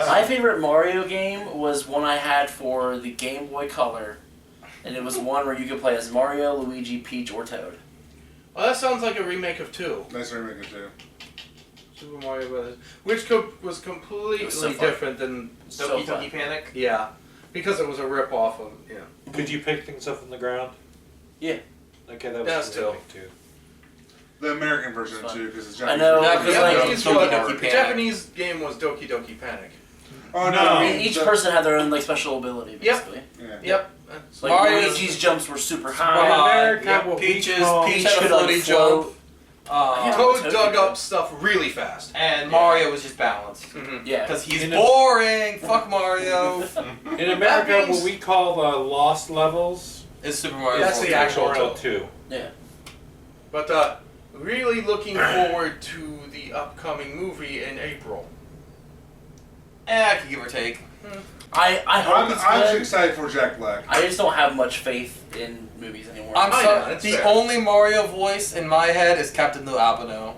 My favorite Mario game was one I had for the Game Boy Color, and it was one where you could play as Mario, Luigi, Peach, or Toad. Well, that sounds like a remake of 2. Nice remake too. Super Mario Brothers, which was completely It was so fun. different than So Doki fun. Doki Panic. yeah, because it was a rip off of Could you pick things up from the ground? Yeah. Okay, that was That's the remake too. The American version It's fun. too, because it's I Japanese. know, Yeah, The because like- Japanese, Doki one- Doki the Panic. Japanese game was Doki Doki Panic. Oh No. no! I mean, each person had their own like special ability, Yep. basically. Yeah. Yep. Like Mario's- Luigi's jumps were super In high. America, yeah, what we Peaches, call- Peach Peach had a could like floaty float. jump. Yeah. Toad Toad dug could- up stuff really fast. And Mario was just balanced. Mm-hmm. Yeah. Because he's In a- boring! Fuck Mario! In America, That means- what we call the lost levels, It's Super Mario That's World. the actual Mario Toad. 2. Yeah. But really looking forward to the upcoming movie in April. I could give or take. I hope it's I'm good. excited for Jack Black. I just don't have much faith in movies anymore. I'm I know, sorry. that's The fair. only Mario voice in my head is Captain Lou Albino.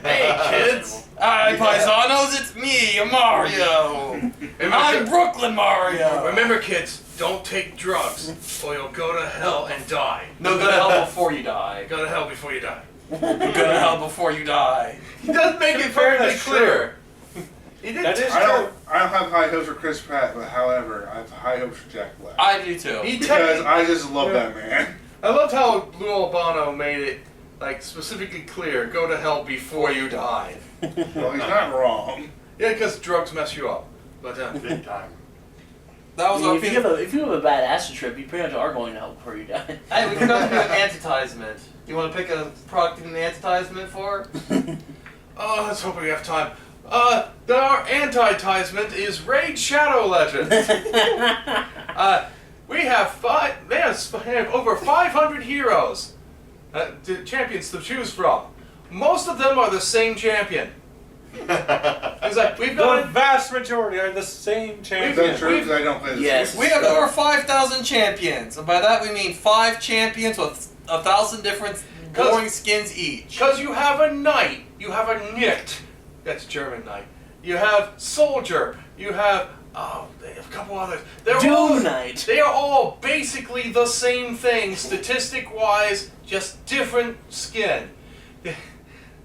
Hey kids! Hi, paisanos, it's me, Mario! I'm Brooklyn Mario! Remember kids, don't take drugs or you'll go to hell and die. No, go to hell before you die. Go to hell before you die. Go to hell before you die. He does make it perfectly That's clear. He did. That is I true. don't have high hopes for Chris Pratt, but however, I have high hopes for Jack Black. I do too. He Because te- I just love that man. I loved how Lou Albano made it like specifically clear. Go to hell before you die. Well, he's not wrong. Yeah, because drugs mess you up. But Big time. That I was mean, our if you have a bad acid trip, you pretty much are going to hell before you die. Hey, we can also do an advertisement. You want to pick a product in an advertisement for? oh, let's hope we have time. Our anti-tisement is Raid Shadow Legends. We have they have over 500 heroes, champions to choose from. Most of them are the same champion. It's like we've The got vast majority are the same Is champion. that true? Because I don't play this Yes. game. We have over 5,000 champions, and by that we mean 5 champions with 1,000 different boring skins each. because you have a knight, you have a Knicht, that's German knight. You have soldier, you have they have a couple others. They're all Doom Knight. They are all basically the same thing, statistic-wise, just different skin. And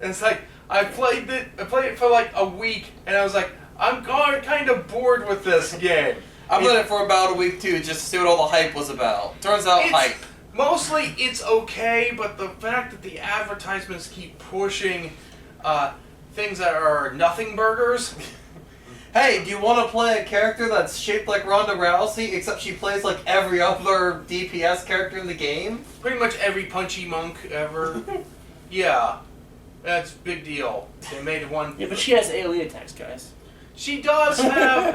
it's like I played it for like a week, and I was like, I'm kind of bored with this game. I played it for about a week too, just to see what all the hype was about. Turns out hype. Mostly it's okay, but the fact that the advertisements keep pushing things that are nothing burgers. Hey, do you want to play a character that's shaped like Ronda Rousey, except she plays like every other DPS character in the game? Pretty much every punchy monk ever. Yeah, that's a big deal. They made one. Yeah, but she has AoE attacks, guys. She does have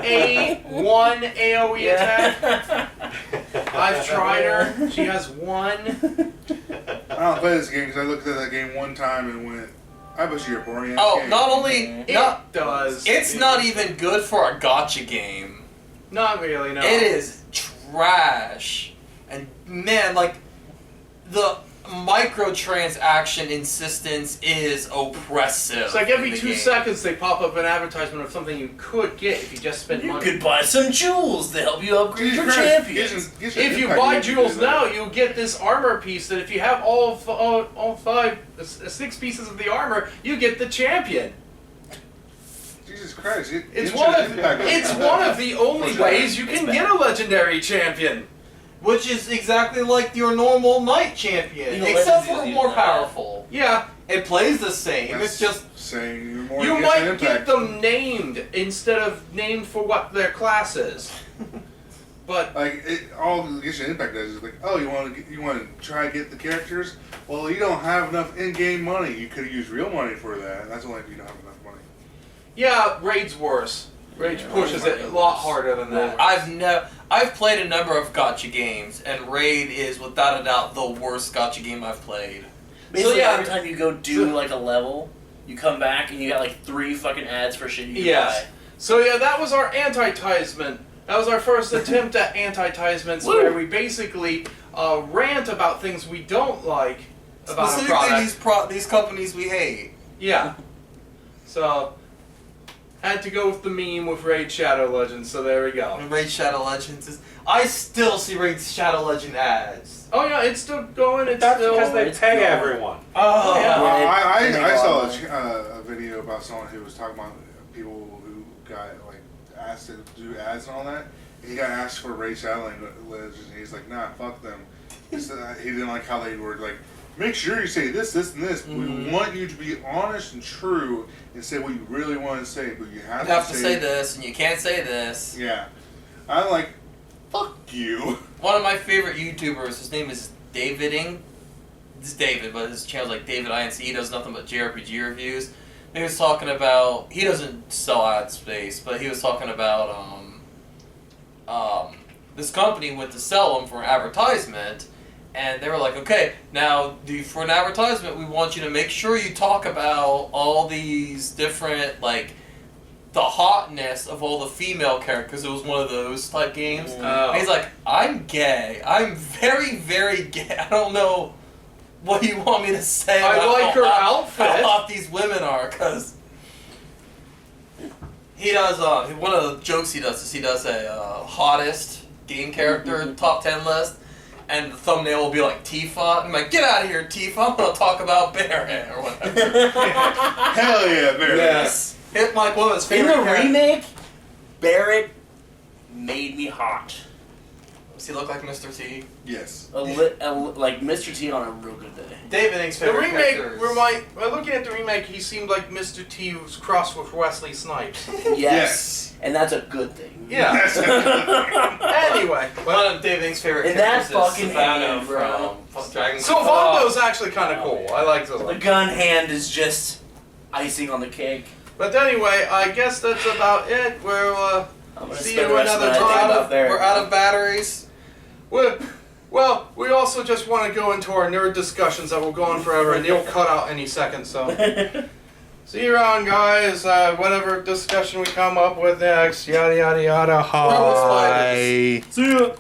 one AoE attack. I've tried her. She has one. I don't play this game because I looked at that game one time and went, I bet you're a boring ass Oh, game. not only It does. it's not even good for a gotcha game. Not really. No. It is trash. And man, like the microtransaction insistence is oppressive. It's like every in the 2 game. seconds they pop up an advertisement of something you could get if you just spent You money. could buy some jewels to help you upgrade your Jesus Christ, champions. get your If you impact buy games to jewels do that. now, you'll get this armor piece that if you have all 6 pieces of the armor, you get the champion. Jesus Christ. It's get one your of impact it's games. one of the only It's ways you bad. can It's get a legendary champion. Which is exactly like your normal knight champion, You know, except Legends for is more using that. powerful. Yeah, It plays the same. That's It's just saying you're more you against might an get impact. them named instead of named for what their class is. But Like all Genshin Impact does is like, oh, you want to try to get the characters? Well, you don't have enough in-game money. You could have used real money for that. And that's only if you don't have enough money. yeah, Raid's worse. Raid pushes it a lot harder than that. I've played a number of gotcha games, and Raid is without a doubt the worst gotcha game I've played. Basically, yeah, every time you go do like a level, you come back and you got like 3 fucking ads for shit you can Yes. buy. So yeah, that was our anti-tisement. That was our first attempt at anti-tisements, where we basically rant about things we don't like about a Specifically, product. these companies we hate. Yeah. So had to go with the meme with Raid Shadow Legends. So there we go. Raid Shadow Legends is. I still see Raid Shadow Legend ads. Oh yeah, it's still going. It's That's still. because they it's pay going. everyone. Oh, Yeah. Well, they make I a saw lot of a video about someone who was talking about people who got like asked to do ads and all that. He got asked for Raid Shadow Legends, and he's like, "Nah, fuck them." He said he didn't like how they were like, "Make sure you say this, this, and this. We want you to be honest and true and say what you really want to say, but you have, You have to say this, and you can't say this. Yeah, I'm like, fuck you. One of my favorite YouTubers, his name is David Ing. This is David, but his channel's like David INC. He does nothing but JRPG reviews. He was talking about, he doesn't sell ad space, but he was talking about this company went to sell them for an advertisement, and they were like, okay, now for an advertisement, we want you to make sure you talk about all these different, like, the hotness of all the female characters. It was one of those type games. Oh. And he's like, I'm gay. I'm very, very gay. I don't know what you want me to say I about like her how outfit. hot these women are, because he does, one of the jokes he does is he does a hottest game character top 10 list, and the thumbnail will be like Tifa. I'm like, get out of here, Tifa. I'm going to talk about Barret or whatever. Hell yeah, Barret. Yes. Hit my woman's In favorite the character. remake, Barret made me hot. Does he look like Mr. T? Yes. Like Mr. T on a real good day. David Ing's The favorite remake, characters. well, looking at the remake, he seemed like Mr. T was crossed with Wesley Snipes. Yes. And that's a good thing. Yeah. Anyway, One of David Ing's favorite And that characters is fucking Savannah hand, bro. from Dragon so Vondo's actually kind of cool. I like The those. gun hand is just icing on the cake. But anyway, I guess that's about it. We'll I'm gonna see spend you the rest of another the night time. up there. We're out of batteries. Well, we also just want to go into our nerd discussions that will go on forever, and you'll cut out any second. So, see you around, guys. Whatever discussion we come up with next, yada yada yada. We're with spiders. See ya.